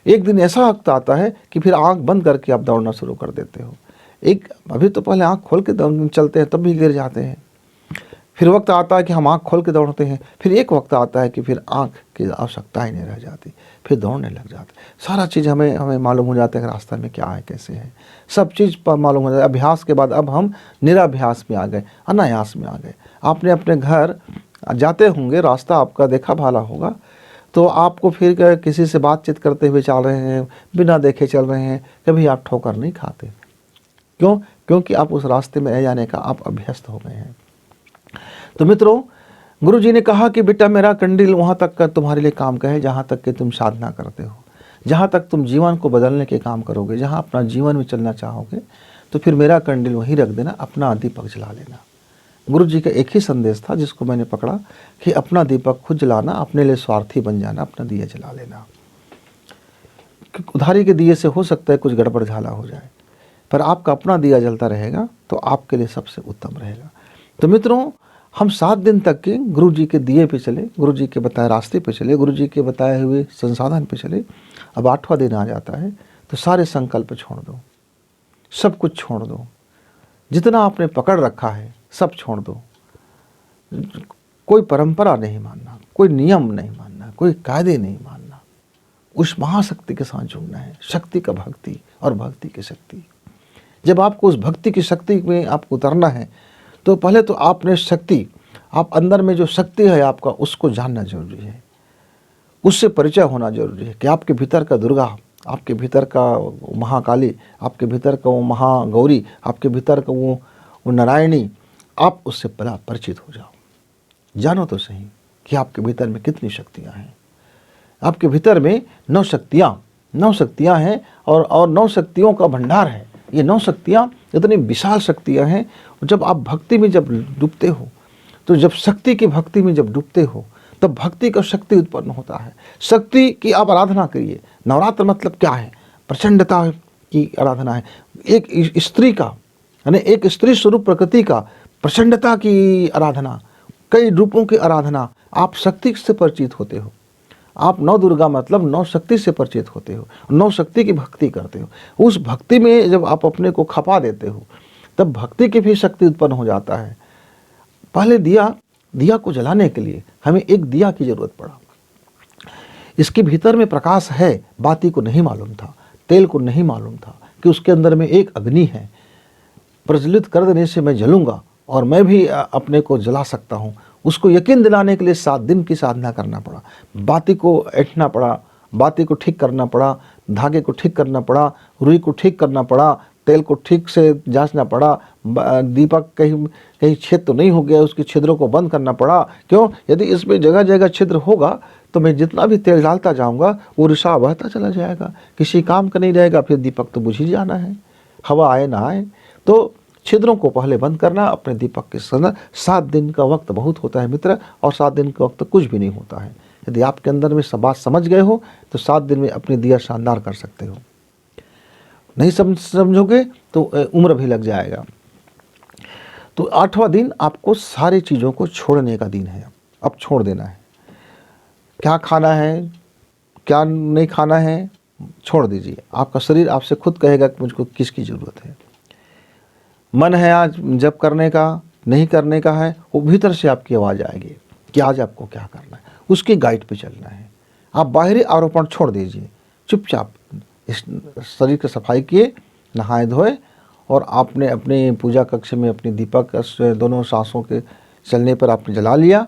एक दिन ऐसा वक्त आता है कि फिर आंख बंद करके आप दौड़ना शुरू कर देते हो। अभी तो पहले आंख खोल के चलते हैं, तब भी गिर जाते हैं। फिर वक्त आता है कि हम आंख खोल के दौड़ते हैं। फिर एक वक्त आता है कि फिर आंख की आवश्यकता ही नहीं रह जाती, फिर दौड़ने लग जाते। सारा चीज़ हमें मालूम हो जाता है कि रास्ता में क्या है, कैसे है, सब चीज़ पर मालूम हो जाता है। अभ्यास के बाद अब हम निराभ्यास में आ गए, अनायास में आ गए। आपने अपने घर जाते होंगे, रास्ता आपका देखा भाला होगा, तो आपको फिर किसी से बातचीत करते हुए चल रहे हैं, बिना देखे चल रहे हैं, कभी आप ठोकर नहीं खाते। क्यों? क्योंकि आप उस रास्ते में रह जाने का आप अभ्यस्त हो गए हैं। तो मित्रों, गुरु जी ने कहा कि बेटा, मेरा कंडील वहाँ तक का तुम्हारे लिए काम का है जहाँ तक कि तुम साधना करते हो, जहाँ तक तुम जीवन को बदलने के काम करोगे, जहाँ अपना जीवन में चलना चाहोगे, तो फिर मेरा कंडील वहीं रख देना, अपना दीपक जला लेना। गुरु जी का एक ही संदेश था जिसको मैंने पकड़ा कि अपना दीपक खुद जलाना, अपने लिए स्वार्थी बन जाना, अपना दिया जला लेना। उधारी के दिए से हो सकता है कुछ गड़बड़ झाला हो जाए, पर आपका अपना दिया जलता रहेगा तो आपके लिए सबसे उत्तम रहेगा। तो मित्रों, हम 7 दिन तक के गुरु जी के दिए पे चले, गुरु जी के बताए रास्ते पे चले, गुरु जी के बताए हुए संसाधन पे चले। अब 8वां दिन आ जाता है तो सारे संकल्प छोड़ दो, सब कुछ छोड़ दो, जितना आपने पकड़ रखा है सब छोड़ दो। कोई परंपरा नहीं मानना, कोई नियम नहीं मानना, कोई कायदे नहीं मानना। उस महाशक्ति के साथ जुड़ना है, शक्ति का भक्ति और भक्ति की शक्ति। जब आपको उस भक्ति की शक्ति में आपको उतरना है तो पहले तो आपने शक्ति, आप अंदर में जो शक्ति है आपका, उसको जानना जरूरी है, उससे परिचय होना जरूरी है कि आपके भीतर का दुर्गा, आपके भीतर का महाकाली, आपके भीतर का वो महागौरी, आपके भीतर का वो नारायणी, आप उससे पहला परिचित हो जाओ। जानो तो सही कि आपके भीतर में कितनी शक्तियाँ हैं। आपके भीतर में 9 शक्तियाँ हैं और 9 शक्तियों का भंडार है। ये 9 शक्तियाँ इतनी विशाल शक्तियाँ हैं। जब आप भक्ति में जब डूबते हो, तो जब शक्ति की भक्ति में जब डूबते हो, तब भक्ति का शक्ति उत्पन्न होता है। शक्ति की आप आराधना करिए। नवरात्र मतलब क्या है? प्रचंडता की आराधना है। एक स्त्री का, यानी एक स्त्री स्वरूप प्रकृति का प्रचंडता की आराधना, कई रूपों की आराधना। आप शक्ति से परिचित होते हो। आप 9 दुर्गा मतलब 9 शक्ति से परिचित होते हो, 9 शक्ति की भक्ति करते हो। उस भक्ति में जब आप अपने को खपा देते हो, तब भक्ति की भी शक्ति उत्पन्न हो जाता है। पहले दिया को जलाने के लिए हमें एक दिया की जरूरत पड़ा। इसके भीतर में प्रकाश है, बाती को नहीं मालूम था, तेल को नहीं मालूम था कि उसके अंदर में एक अग्नि है। प्रज्वलित कर देने से मैं जलूंगा और मैं भी अपने को जला सकता हूँ। उसको यकीन दिलाने के लिए 7 दिन की साधना करना पड़ा। बाती को ऐंठना पड़ा, बाती को ठीक करना पड़ा, धागे को ठीक करना पड़ा, रुई को ठीक करना पड़ा, तेल को ठीक से जांचना पड़ा, दीपक कहीं कहीं छिद्र तो नहीं हो गया, उसके छिद्रों को बंद करना पड़ा। क्यों? यदि इसमें जगह जगह छिद्र होगा तो मैं जितना भी तेल डालता जाऊंगा वो रिसाव बहता चला जाएगा, किसी काम का नहीं रहेगा, फिर दीपक तो बुझ ही जाना है, हवा आए ना आए। तो छिद्रों को पहले बंद करना अपने दीपक के अंदर। 7 दिन का वक्त बहुत होता है मित्र, और 7 दिन का वक्त कुछ भी नहीं होता है। यदि आपके अंदर में सब बात समझ गए हो तो 7 दिन में अपनी दिया शानदार कर सकते हो। नहीं समझोगे तो उम्र भी लग जाएगा। तो 8वां दिन आपको सारी चीज़ों को छोड़ने का दिन है। अब छोड़ देना है, क्या खाना है क्या नहीं खाना है छोड़ दीजिए। आपका शरीर आपसे खुद कहेगा कि मुझको किसकी ज़रूरत है। मन है आज जप करने का, नहीं करने का है, वो भीतर से आपकी आवाज़ आएगी कि आज आपको क्या करना है, उसकी गाइड पे चलना है। आप बाहरी आरोपण छोड़ दीजिए, चुपचाप इस शरीर की सफाई किए, नहाए धोए, और आपने अपने पूजा कक्ष में अपनी दीपक दोनों सांसों के चलने पर आपने जला लिया।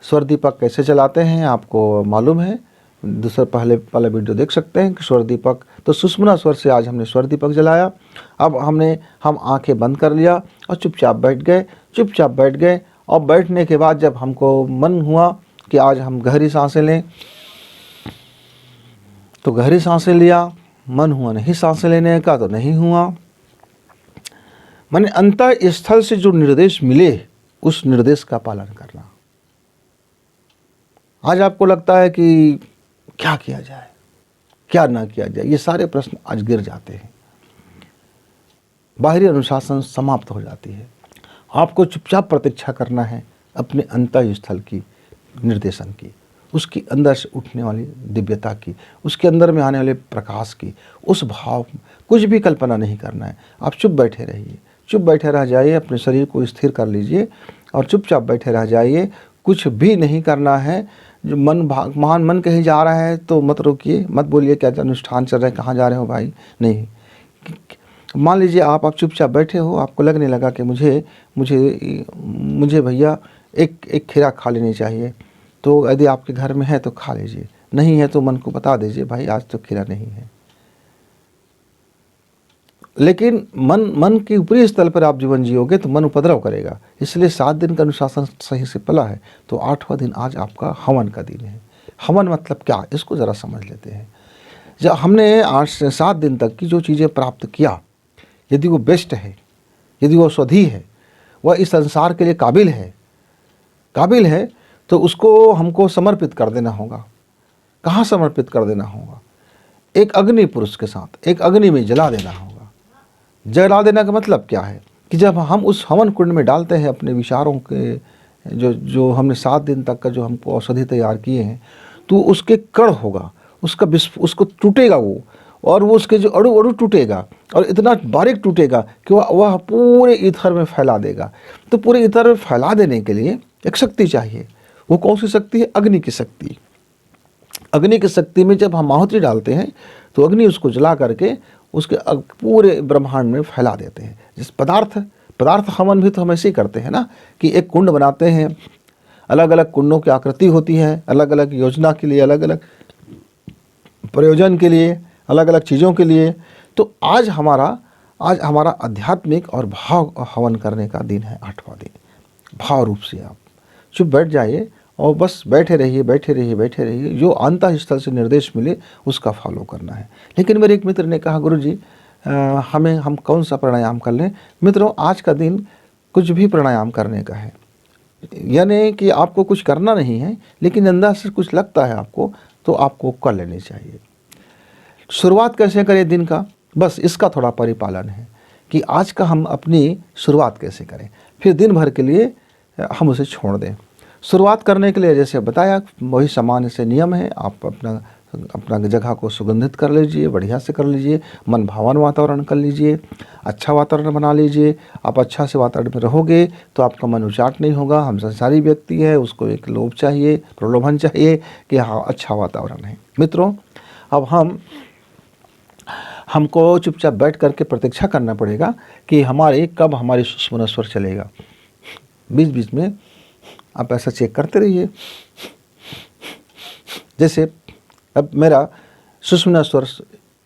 स्वर दीपक कैसे जलाते हैं आपको मालूम है, दूसरा पहले वाला वीडियो देख सकते हैं कि स्वर दीपक। तो सुषुम्ना स्वर से आज हमने स्वर दीपक जलाया। अब हम आंखें बंद कर लिया और चुपचाप बैठ गए। और बैठने के बाद जब हमको मन हुआ कि आज हम गहरी सांसें लें तो गहरी सांसें लिया, मन हुआ नहीं सांसें लेने का तो नहीं हुआ। मैंने अंतर स्थल से जो निर्देश मिले उस निर्देश का पालन करना। आज आपको लगता है कि क्या किया जाए क्या ना किया जाए, ये सारे प्रश्न आज गिर जाते हैं, बाहरी अनुशासन समाप्त हो जाती है। आपको चुपचाप प्रतीक्षा करना है अपने अंतर स्थल की निर्देशन की, उसकी अंदर से उठने वाली दिव्यता की, उसके अंदर में आने वाले प्रकाश की, उस भाव कुछ भी कल्पना नहीं करना है। आप चुप बैठे रहिए, चुप बैठे रह जाइए, अपने शरीर को स्थिर कर लीजिए और चुपचाप बैठे रह जाइए। कुछ भी नहीं करना है। जो महान मन कहीं जा रहा है तो मत रोकिए, मत बोलिए क्या अनुष्ठान चल रहा है, कहाँ जा रहे हो भाई, नहीं। मान लीजिए आप चुपचाप बैठे हो, आपको लगने लगा कि मुझे भैया एक खीरा खा लेनी चाहिए, तो यदि आपके घर में है तो खा लीजिए, नहीं है तो मन को बता दीजिए भाई आज तो खीरा नहीं है। लेकिन मन के ऊपरी स्थल पर आप जीवन जियोगे तो मन उपद्रव करेगा। इसलिए 7 दिन का अनुशासन सही से पला है। तो 8वां दिन आज आपका हवन का दिन है। हवन मतलब क्या, इसको ज़रा समझ लेते हैं। जब हमने 8 से 7 दिन तक की जो चीज़ें प्राप्त किया, यदि वो बेस्ट है, यदि वो स्वधी है, वह इस संसार के लिए काबिल है तो उसको हमको समर्पित कर देना होगा। कहाँ समर्पित कर देना होगा? एक अग्नि पुरुष के साथ एक अग्नि में जला देना होगा। जला देना का मतलब क्या है कि जब हम उस हवन कुंड में डालते हैं अपने विचारों के जो हमने 7 दिन तक का जो हमको औषधि तैयार किए हैं, तो उसके कण होगा, उसको टूटेगा वो, और वो उसके जो अणु टूटेगा और इतना बारीक टूटेगा कि वह पूरे ईथर में फैला देगा। तो पूरे ईथर में फैला देने के लिए एक शक्ति चाहिए। वो कौन सी शक्ति है? अग्नि की शक्ति। अग्नि की शक्ति में जब हम आहुति डालते हैं तो अग्नि उसको जला करके उसके पूरे ब्रह्मांड में फैला देते हैं। जिस पदार्थ हवन भी तो हम ऐसे ही करते हैं ना, कि एक कुंड बनाते हैं, अलग अलग कुंडों की आकृति होती है, अलग अलग योजना के लिए, अलग अलग प्रयोजन के लिए, अलग अलग चीज़ों के लिए। तो आज हमारा आध्यात्मिक और भाव हवन करने का दिन है, 8वां दिन। भाव रूप से आप चुप बैठ जाइए और बस बैठे रहिए। जो अंतः स्थल से निर्देश मिले उसका फॉलो करना है। लेकिन मेरे एक मित्र ने कहा, गुरुजी हम कौन सा प्राणायाम कर लें? मित्रों, आज का दिन कुछ भी प्राणायाम करने का है, यानी कि आपको कुछ करना नहीं है, लेकिन अंदर से कुछ लगता है आपको तो आपको कर लेनी चाहिए। शुरुआत कैसे करें दिन का, बस इसका थोड़ा परिपालन है कि आज का हम अपनी शुरुआत कैसे करें, फिर दिन भर के लिए हम उसे छोड़ दें। शुरुआत करने के लिए जैसे बताया वही सामान्य से नियम है। आप अपना जगह को सुगंधित कर लीजिए, बढ़िया से कर लीजिए, मन भावन वातावरण कर लीजिए, अच्छा वातावरण बना लीजिए। आप अच्छा से वातावरण में रहोगे तो आपका मन उचाट नहीं होगा। हम संसारी व्यक्ति है, उसको एक लोभ चाहिए, प्रलोभन चाहिए कि हाँ अच्छा वातावरण है। मित्रों, अब हमको चुपचाप बैठ करके प्रतीक्षा करना पड़ेगा कि कब हमारी सुषुम्ना स्वर चलेगा। बीच बीच में आप ऐसा चेक करते रहिए। जैसे अब मेरा सुषुम्ना स्वर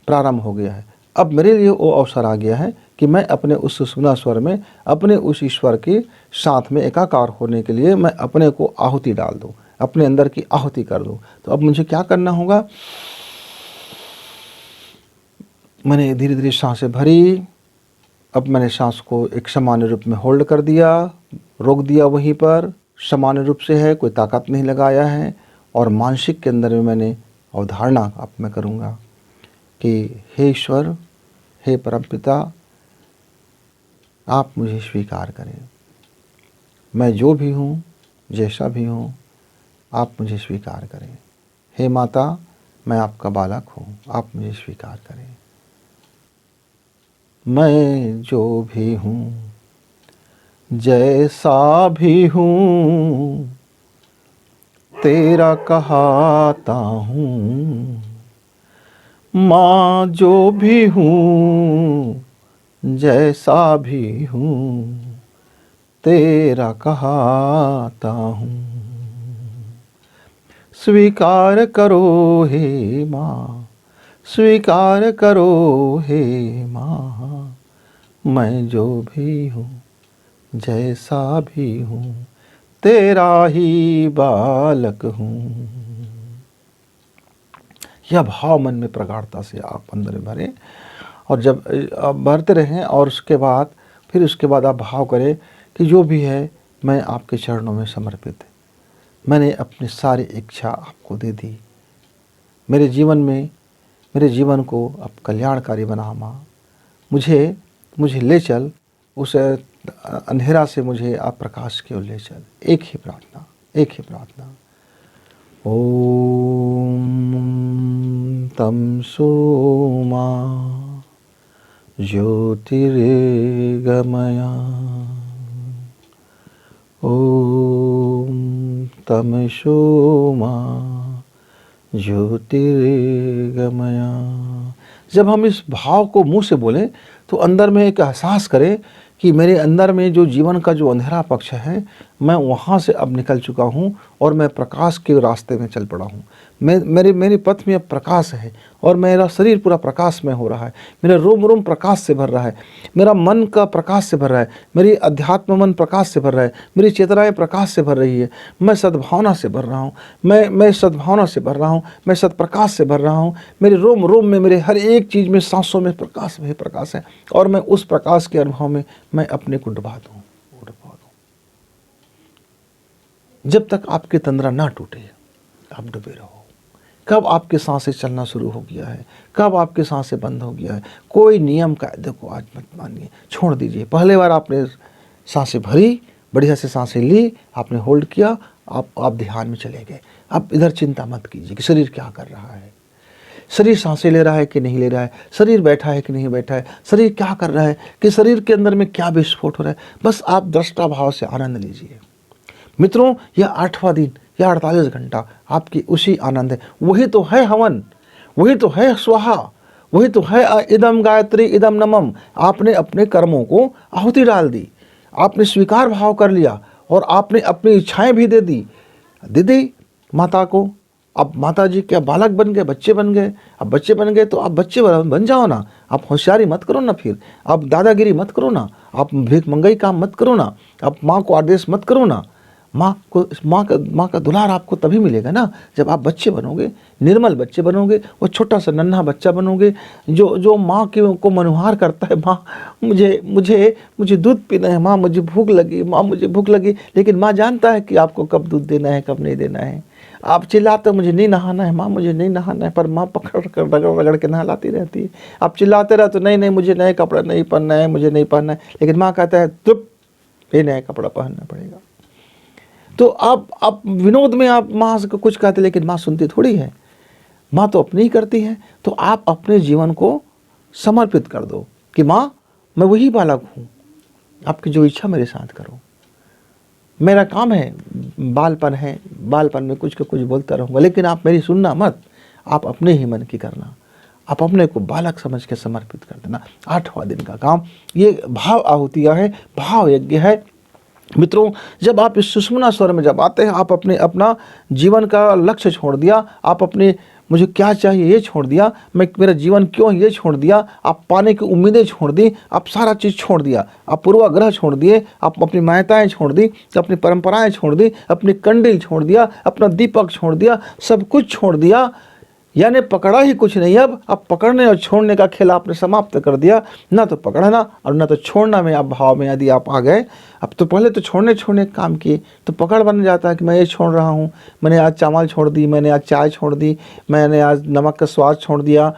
प्रारंभ हो गया है, अब मेरे लिए वो अवसर आ गया है कि मैं अपने उस सुषुम्ना स्वर में अपने उस ईश्वर के साथ में एकाकार होने के लिए मैं अपने को आहुति डाल दूँ, अपने अंदर की आहुति कर दूँ। तो अब मुझे क्या करना होगा? मैंने धीरे धीरे सांसें भरी। अब मैंने सांस को एक सामान्य रूप में होल्ड कर दिया, रोक दिया वहीं पर, सामान्य रूप से है, कोई ताकत नहीं लगाया है। और मानसिक के अंदर में मैंने अवधारणा अब मैं करूँगा कि हे ईश्वर, हे परमपिता, आप मुझे स्वीकार करें। मैं जो भी हूँ, जैसा भी हूँ, आप मुझे स्वीकार करें। हे माता, मैं आपका बालक हूँ, आप मुझे स्वीकार करें। मैं जो भी हूँ, जैसा भी हूँ, तेरा कहाता हूँ। माँ जो भी हूँ, जैसा भी हूँ, तेरा कहाता हूँ। स्वीकार करो हे माँ, स्वीकार करो हे माँ, मैं जो भी हूँ, जैसा भी हूँ, तेरा ही बालक हूँ। यह भाव मन में प्रगाढ़ता से आप अंदर भरें, और जब आप भरते रहें और उसके बाद आप भाव करें कि जो भी है मैं आपके चरणों में समर्पित है। मैंने अपनी सारी इच्छा आपको दे दी। मेरे जीवन को अब कल्याणकारी बना माँ। मुझे ले चल, उस अंधेरा से मुझे आप प्रकाश की ओर ले चल। एक ही प्रार्थना। ओम तमसो मा ज्योतिर्गमया, ओम तमसो मा ज्योतिर्गमया। जब हम इस भाव को मुंह से बोलें तो अंदर में एक एहसास करें कि मेरे अंदर में जो जीवन का जो अंधेरा पक्ष है, मैं वहाँ से अब निकल चुका हूँ और मैं प्रकाश के रास्ते में चल पड़ा हूँ। मेरे पथ में अब प्रकाश है और मेरा शरीर पूरा प्रकाश में हो रहा है। मेरा रोम रोम प्रकाश से भर रहा है। मेरा मन का प्रकाश से भर रहा है। मेरी अध्यात्म मन प्रकाश से भर रहा है। मेरी चेतनाएं प्रकाश से भर रही है। मैं सद्भावना से भर रहा हूँ। मैं सद्भावना से भर रहा हूँ। मैं सत्प्रकाश से भर रहा हूँ। मेरे रोम रोम में, मेरे हर एक चीज़ में, सांसों में प्रकाश है, प्रकाश है। और मैं उस प्रकाश के अनुभव में मैं अपने को डुबा दूँ। जब तक आपकी तंद्रा ना टूटे आप डूबे रहो। कब आपके सांसें चलना शुरू हो गया है, कब आपके सांसें बंद हो गया है, कोई नियम कायदे को आज मत मानिए, छोड़ दीजिए। पहले बार आपने सांसें भरी, बढ़िया से सांसें ली, आपने होल्ड किया, आप ध्यान में चले गए। अब इधर चिंता मत कीजिए कि शरीर क्या कर रहा है, शरीर सांसें ले रहा है कि नहीं ले रहा है, शरीर बैठा है कि नहीं बैठा है, शरीर क्या कर रहा है, कि शरीर के अंदर में क्या विस्फोट हो रहा है। बस आप दृष्टा भाव से आनंद लीजिए। मित्रों, यह 8वां दिन या 48 घंटा आपकी उसी आनंद है। वही तो है हवन, वही तो है स्वाहा, वही तो है इदम गायत्री इदम नमम। आपने अपने कर्मों को आहुति डाल दी, आपने स्वीकार भाव कर लिया और आपने अपनी इच्छाएं भी दे दी माता को। अब माता जी क्या बालक बन गए, बच्चे बन गए। अब बच्चे बन गए तो आप बच्चे बन जाओ ना। आप होशियारी मत करो ना, फिर आप दादागिरी मत करो ना, आप भीख मंगाई काम मत करो ना, आप माँ को आदेश मत करो ना। माँ का दुलार आपको तभी मिलेगा ना जब आप बच्चे बनोगे, निर्मल बच्चे बनोगे, वो छोटा सा नन्हा बच्चा बनोगे जो माँ को मनुहार करता है। माँ मुझे दूध पीना है, माँ मुझे भूख लगी, माँ मुझे भूख लगी। लेकिन माँ जानता है कि आपको कब दूध देना है, कब नहीं देना है। आप चिल्लाते मुझे नहीं नहाना है माँ, मुझे नहीं नहाना है, पर माँ पकड़ कर रगड़ के नहलाती रहती है। आप चिल्लाते रहते नहीं मुझे नए कपड़ा नहीं पहनना है, मुझे नहीं पहनना है। लेकिन माँ कहता है चुप, ये नया कपड़ा पहनना पड़ेगा। तो आप विनोद में आप माँ से कुछ कहते, लेकिन माँ सुनती थोड़ी है। माँ तो अपनी ही करती है। तो आप अपने जीवन को समर्पित कर दो कि माँ मैं वही बालक हूँ, आपकी जो इच्छा मेरे साथ करो। मेरा काम है, बालपन है, बालपन में कुछ का कुछ बोलता रहूँगा, लेकिन आप मेरी सुनना मत, आप अपने ही मन की करना। आप अपने को बालक समझ के समर्पित कर देना। 8वां दिन का काम ये भाव आहुतियाँ है, भाव यज्ञ है। मित्रों, जब आप इस सुषुम्ना स्वर में जब आते हैं, आप अपना जीवन का लक्ष्य छोड़ दिया, आप अपने मुझे क्या चाहिए ये छोड़ दिया, मैं मेरा जीवन क्यों है ये छोड़ दिया, आप पाने की उम्मीदें छोड़ दी, आप सारा चीज़ छोड़ दिया, आप पूर्वाग्रह छोड़ दिए, आप अपनी मान्यताएं छोड़ दी, अपनी परंपराएं छोड़ दी, अपनी कंडील छोड़ दिया, अपना दीपक छोड़ दिया, सब कुछ छोड़ दिया, यानी पकड़ा ही कुछ नहीं। अब पकड़ने और छोड़ने का खेल आपने समाप्त कर दिया। ना तो पकड़ना और ना तो छोड़ना में आप भाव में यदि आप आ गए, अब तो पहले तो छोड़ने का काम किए तो पकड़ बन जाता है कि मैं ये छोड़ रहा हूँ, मैंने आज चावल छोड़ दी, मैंने आज चाय छोड़ दी, मैंने आज नमक का स्वाद छोड़ दिया,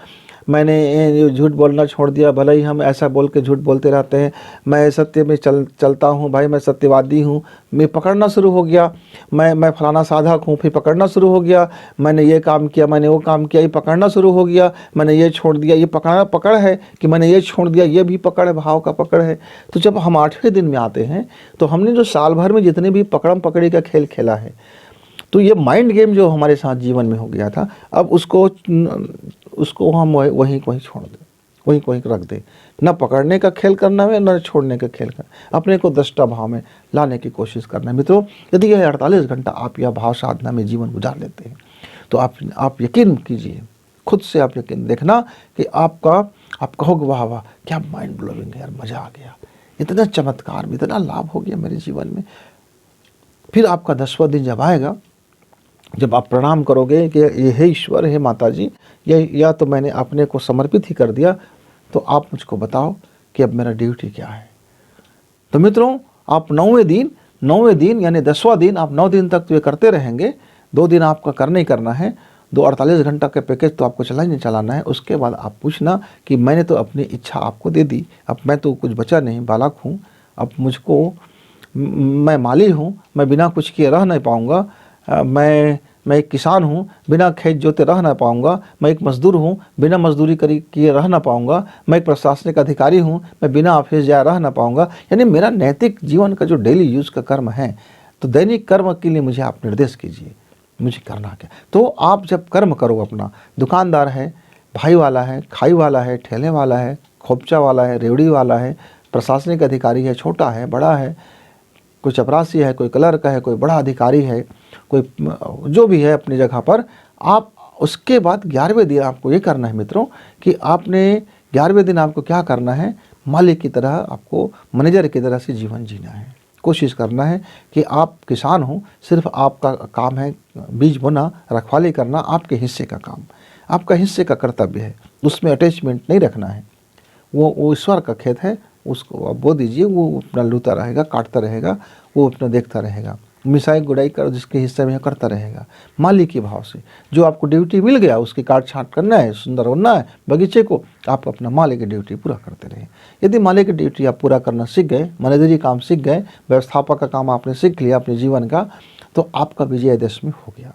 मैंने झूठ बोलना छोड़ दिया। भले ही हम ऐसा बोल के झूठ बोलते रहते हैं, मैं सत्य में चलता हूँ भाई, मैं सत्यवादी हूँ, मैं पकड़ना शुरू हो गया, मैं फलाना साधक हूँ, फिर पकड़ना शुरू हो गया, मैंने ये काम किया, मैंने वो काम किया, ये पकड़ना शुरू हो गया, मैंने ये छोड़ दिया, ये पकड़ है कि मैंने ये छोड़ दिया, ये भी पकड़ है, भाव का पकड़ है। तो जब हम 8वें दिन में आते हैं तो हमने जो साल भर में जितने भी पकड़म पकड़ी का खेल खेला है, तो ये माइंड गेम जो हमारे साथ जीवन में हो गया था, अब उसको हम वहीं छोड़ दें, वहीं रख दें। न पकड़ने का खेल करना है, न छोड़ने का खेल करना, अपने को दृष्टा भाव में लाने की कोशिश करना है। मित्रों, यदि यह 48 घंटा आप यह भाव साधना में जीवन गुजार लेते हैं तो आप यकीन कीजिए, खुद से आप यकीन देखना कि आप कहोगे वाह वाह क्या माइंड ब्लोइंग है यार, मज़ा आ गया, इतना चमत्कार, इतना लाभ हो गया मेरे जीवन में। फिर आपका 10वां दिन जब आएगा, जब आप प्रणाम करोगे कि ये हे ईश्वर, हे माता जी, या तो मैंने अपने को समर्पित ही कर दिया, तो आप मुझको बताओ कि अब मेरा ड्यूटी क्या है। तो मित्रों, आप 9वें दिन यानी 10वां दिन, आप 9 दिन तक तो ये करते रहेंगे। 2 दिन आपका करना ही करना है, 48 घंटा का पैकेज तो आपको चलाना है। उसके बाद आप पूछना कि मैंने तो अपनी इच्छा आपको दे दी, अब मैं तो कुछ बचा नहीं, बालक हूँ, अब मुझको, मैं माली हूँ, मैं बिना कुछ किए रह नहीं पाऊँगा, मैं एक किसान हूँ, बिना खेत जोते रह ना पाऊँगा, मैं एक मजदूर हूँ, बिना मजदूरी किए रह ना पाऊँगा, मैं एक प्रशासनिक अधिकारी हूँ, मैं बिना ऑफिस जाए रह ना पाऊँगा। यानी मेरा नैतिक जीवन का जो डेली यूज़ का कर्म है, तो दैनिक कर्म के लिए मुझे आप निर्देश कीजिए, मुझे करना क्या। तो आप जब कर्म करो, अपना दुकानदार है, भाई वाला है, खाई वाला है, ठेले वाला है, खोपचा वाला है, रेवड़ी वाला है, प्रशासनिक अधिकारी है, छोटा है, बड़ा है, कोई चपरासी है, कोई क्लर्क है, कोई बड़ा अधिकारी है, कोई जो भी है अपनी जगह पर, आप उसके बाद 11वें दिन आपको ये करना है मित्रों कि आपने 11वें दिन आपको क्या करना है, मालिक की तरह, आपको मैनेजर की तरह से जीवन जीना है। कोशिश करना है कि आप किसान हो, सिर्फ आपका काम है बीज बोना, रखवाली करना, आपके हिस्से का काम, आपका हिस्से का कर्तव्य है, उसमें अटैचमेंट नहीं रखना है। वो ईश्वर का खेत है, उसको आप बो दीजिए, वो अपना लूता रहेगा, काटता रहेगा, वो अपना देखता रहेगा, मिसाई गुड़ाई कर जिसके हिस्से में करता रहेगा, माली के भाव से। जो आपको ड्यूटी मिल गया उसकी काट छाँट करना है, सुंदर होना है बगीचे को, आप अपना माली की ड्यूटी पूरा करते रहे। यदि माली की ड्यूटी आप पूरा करना सीख गए, मैनेजरी काम सीख गए, व्यवस्थापक का काम आपने सीख लिया अपने जीवन का, तो आपका विजयदशमी हो गया।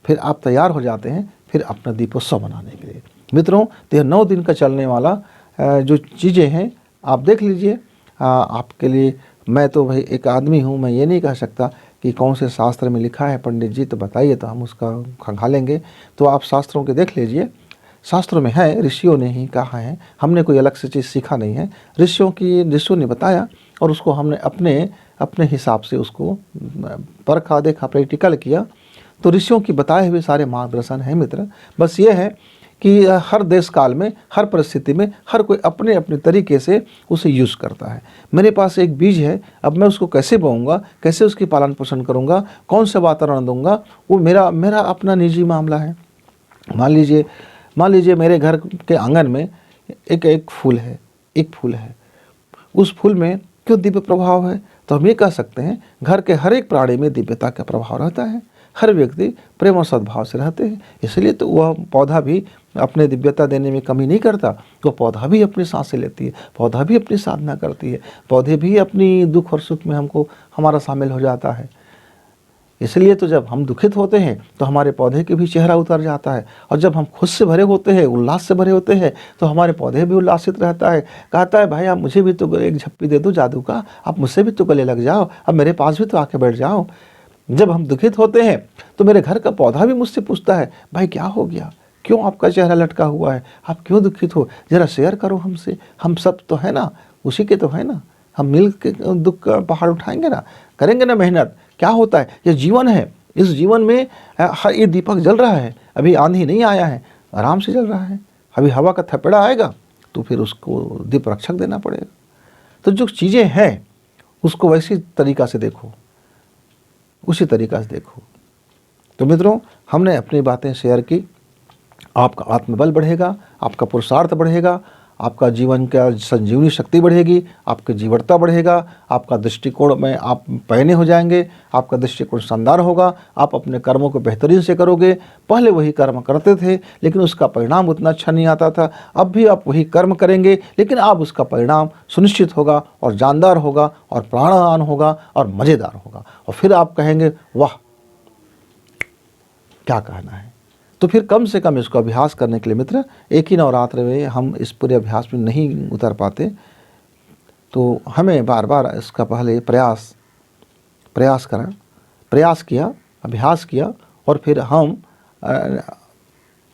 फिर आप तैयार हो जाते हैं फिर अपना दीपोत्सव मनाने के लिए। मित्रों, तो यह 9 दिन का चलने वाला जो चीज़ें हैं आप देख लीजिए। आपके लिए मैं तो भाई एक आदमी हूँ, मैं ये नहीं कह सकता कि कौन से शास्त्र में लिखा है पंडित जी, तो बताइए तो हम उसका खंगालेंगे। तो आप शास्त्रों के देख लीजिए, शास्त्रों में है, ऋषियों ने ही कहा है, हमने कोई अलग से चीज़ सीखा नहीं है। ऋषियों ने बताया और उसको हमने अपने हिसाब से उसको परखा, देखा, प्रैक्टिकल किया। तो ऋषियों की बताए हुए सारे मार्गदर्शन है मित्र। बस ये है कि हर देश काल में, हर परिस्थिति में, हर कोई अपने अपने तरीके से उसे यूज़ करता है। मेरे पास एक बीज है, अब मैं उसको कैसे बोऊंगा, कैसे उसकी पालन पोषण करूंगा, कौन सा वातावरण दूंगा, वो मेरा अपना निजी मामला है। मान लीजिए मेरे घर के आंगन में एक फूल है, उस फूल में क्यों दिव्य प्रभाव है, तो हम ये कह सकते हैं घर के हर एक प्राणी में दिव्यता का प्रभाव रहता है। हर व्यक्ति प्रेम और सद्भाव से रहते हैं, इसलिए तो वह पौधा भी अपने दिव्यता देने में कमी नहीं करता। तो पौधा भी अपनी सांसें लेती है, पौधा भी अपनी साधना करती है, पौधे भी अपनी दुख और सुख में हमारा शामिल हो जाता है। इसलिए तो जब हम दुखित होते हैं तो हमारे पौधे के भी चेहरा उतर जाता है, और जब हम खुद से भरे होते हैं, उल्लास से भरे होते हैं, तो हमारे पौधे भी उल्लासित रहता है। कहता है भाई आप मुझे भी तो एक झप्पी दे दो जादू का, आप मुझसे भी तो गले लग जाओ, अब मेरे पास भी तो आके बैठ जाओ। जब हम दुखित होते हैं तो मेरे घर का पौधा भी मुझसे पूछता है, भाई क्या हो गया, क्यों आपका चेहरा लटका हुआ है, आप क्यों दुखित हो, ज़रा शेयर करो हमसे, हम सब तो है ना, उसी के तो है ना, हम मिल के दुख का पहाड़ उठाएंगे ना, करेंगे ना मेहनत। क्या होता है, ये जीवन है, इस जीवन में हर ये दीपक जल रहा है, अभी आंधी नहीं आया है, आराम से चल रहा है। अभी हवा का थपेड़ा आएगा तो फिर उसको दीप रक्षक देना पड़ेगा। तो जो चीज़ें हैं उसको वैसी तरीक़ा से देखो, उसी तरीक़ा से देखो। तो मित्रों, हमने अपनी बातें शेयर की। आपका आत्मबल बढ़ेगा, आपका पुरुषार्थ बढ़ेगा, आपका जीवन का संजीवनी शक्ति बढ़ेगी, आपकी जीवटता बढ़ेगा, आपका दृष्टिकोण में आप पैने हो जाएंगे, आपका दृष्टिकोण शानदार होगा, आप अपने कर्मों को बेहतरीन से करोगे। पहले वही कर्म करते थे लेकिन उसका परिणाम उतना अच्छा नहीं आता था, अब भी आप वही कर्म करेंगे लेकिन आप उसका परिणाम सुनिश्चित होगा और जानदार होगा और प्राणवान होगा और मज़ेदार होगा। और फिर आप कहेंगे वाह क्या कहना है। तो फिर कम से कम इसको अभ्यास करने के लिए मित्र, एक ही नवरात्र में हम इस पूरे अभ्यास में नहीं उतर पाते, तो हमें बार बार इसका पहले प्रयास करें, प्रयास किया, अभ्यास किया और फिर हम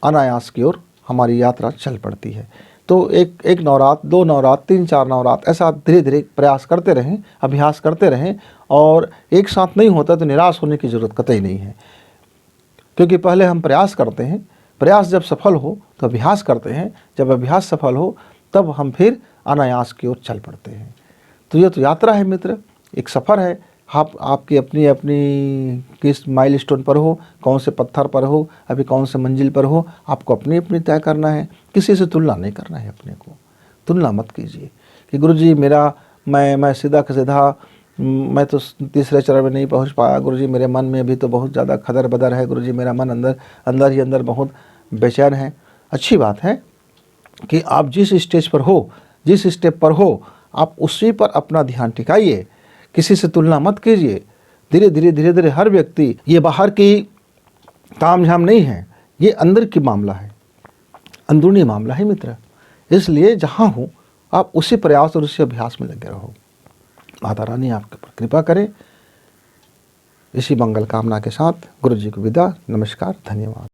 अनायास की ओर हमारी यात्रा चल पड़ती है। तो एक नवरात्र, 2 नवरात्र, 3, 4 नवरात्र, ऐसा धीरे धीरे प्रयास करते रहें, अभ्यास करते रहें। और एक साथ नहीं होता तो निराश होने की ज़रूरत कतई नहीं है, क्योंकि पहले हम प्रयास करते हैं, प्रयास जब सफल हो तो अभ्यास करते हैं, जब अभ्यास सफल हो तब हम फिर अनायास की ओर चल पड़ते हैं। तो ये तो यात्रा है मित्र, एक सफ़र है। आप आपकी अपनी अपनी किस माइलस्टोन पर हो, कौन से पत्थर पर हो, अभी कौन से मंजिल पर हो, आपको अपनी अपनी तय करना है। किसी से तुलना नहीं करना है, अपने को तुलना मत कीजिए कि गुरुजी मेरा मैं सीधा का सीधा, मैं तो तीसरे चरण में नहीं पहुंच पाया, गुरुजी मेरे मन में अभी तो बहुत ज़्यादा खदर बदर है, गुरुजी मेरा मन अंदर ही अंदर बहुत बेचैन है। अच्छी बात है कि आप जिस स्टेज पर हो, जिस स्टेप पर हो, आप उसी पर अपना ध्यान टिकाइए, किसी से तुलना मत कीजिए। धीरे धीरे हर व्यक्ति, ये बाहर की तामझाम नहीं है, ये अंदर की मामला है, अंदरूनी मामला है मित्र। इसलिए जहाँ हो आप उसी प्रयास और उसी अभ्यास में लगे रहो। माता रानी आपके पर कृपा करे। इसी मंगल कामना के साथ गुरु जी को विदा। नमस्कार, धन्यवाद।